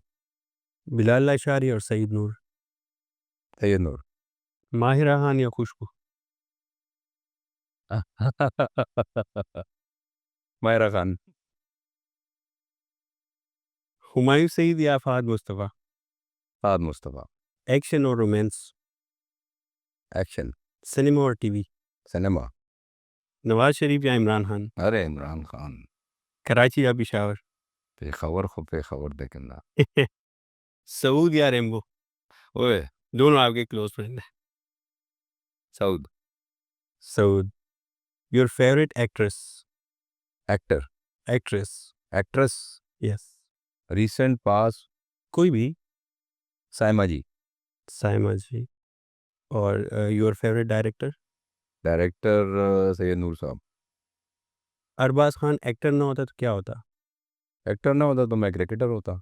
बिलाल लाशारी और सईद नूर, सैयद नूर। माहिरा खान या खुशबू, मायरा खान, हुमायूं सईद या फहद मुस्तफ़ा, फहद मुस्तफ़ा, एक्शन और रोमांस, एक्शन, सिनेमा और टीवी, सिनेमा, नवाज शरीफ या इमरान खान, अरे इमरान खान, कराची या पिशावर? पेशावर को पेशावर देखना। सऊद या रेम्बो? ओए दोनों आपके क्लोज फ्रेंड हैं। South. Saud. Your favourite actress? Actor. Actress. Actress. Yes. Recent pass. कोई भी। साइमा जी। साइमा जी। और your favourite director? Director Syed Noor साहब। अरबाज खान एक्टर ना होता तो क्या होता? एक्टर ना होता तो मैं क्रिकेटर होता।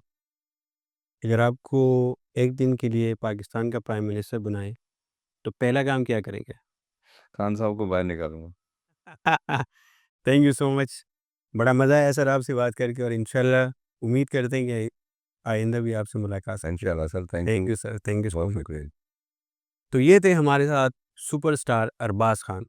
अगर आपको एक दिन के लिए पाकिस्तान का प्राइम मिनिस्टर बनाए तो पहला काम क्या करेंगे? खान साहब को बाहर निकालूंगा। Thank you so much. बड़ा मज़ा आया सर आपसे बात करके, और इंशाल्लाह उम्मीद करते हैं कि आइंदा भी आपसे मुलाकात होगी। इंशाल्लाह sir, thank thank you. You sir, thank you so बहुत मच। शुक्रिया। तो ये थे हमारे साथ सुपरस्टार अरबाज खान।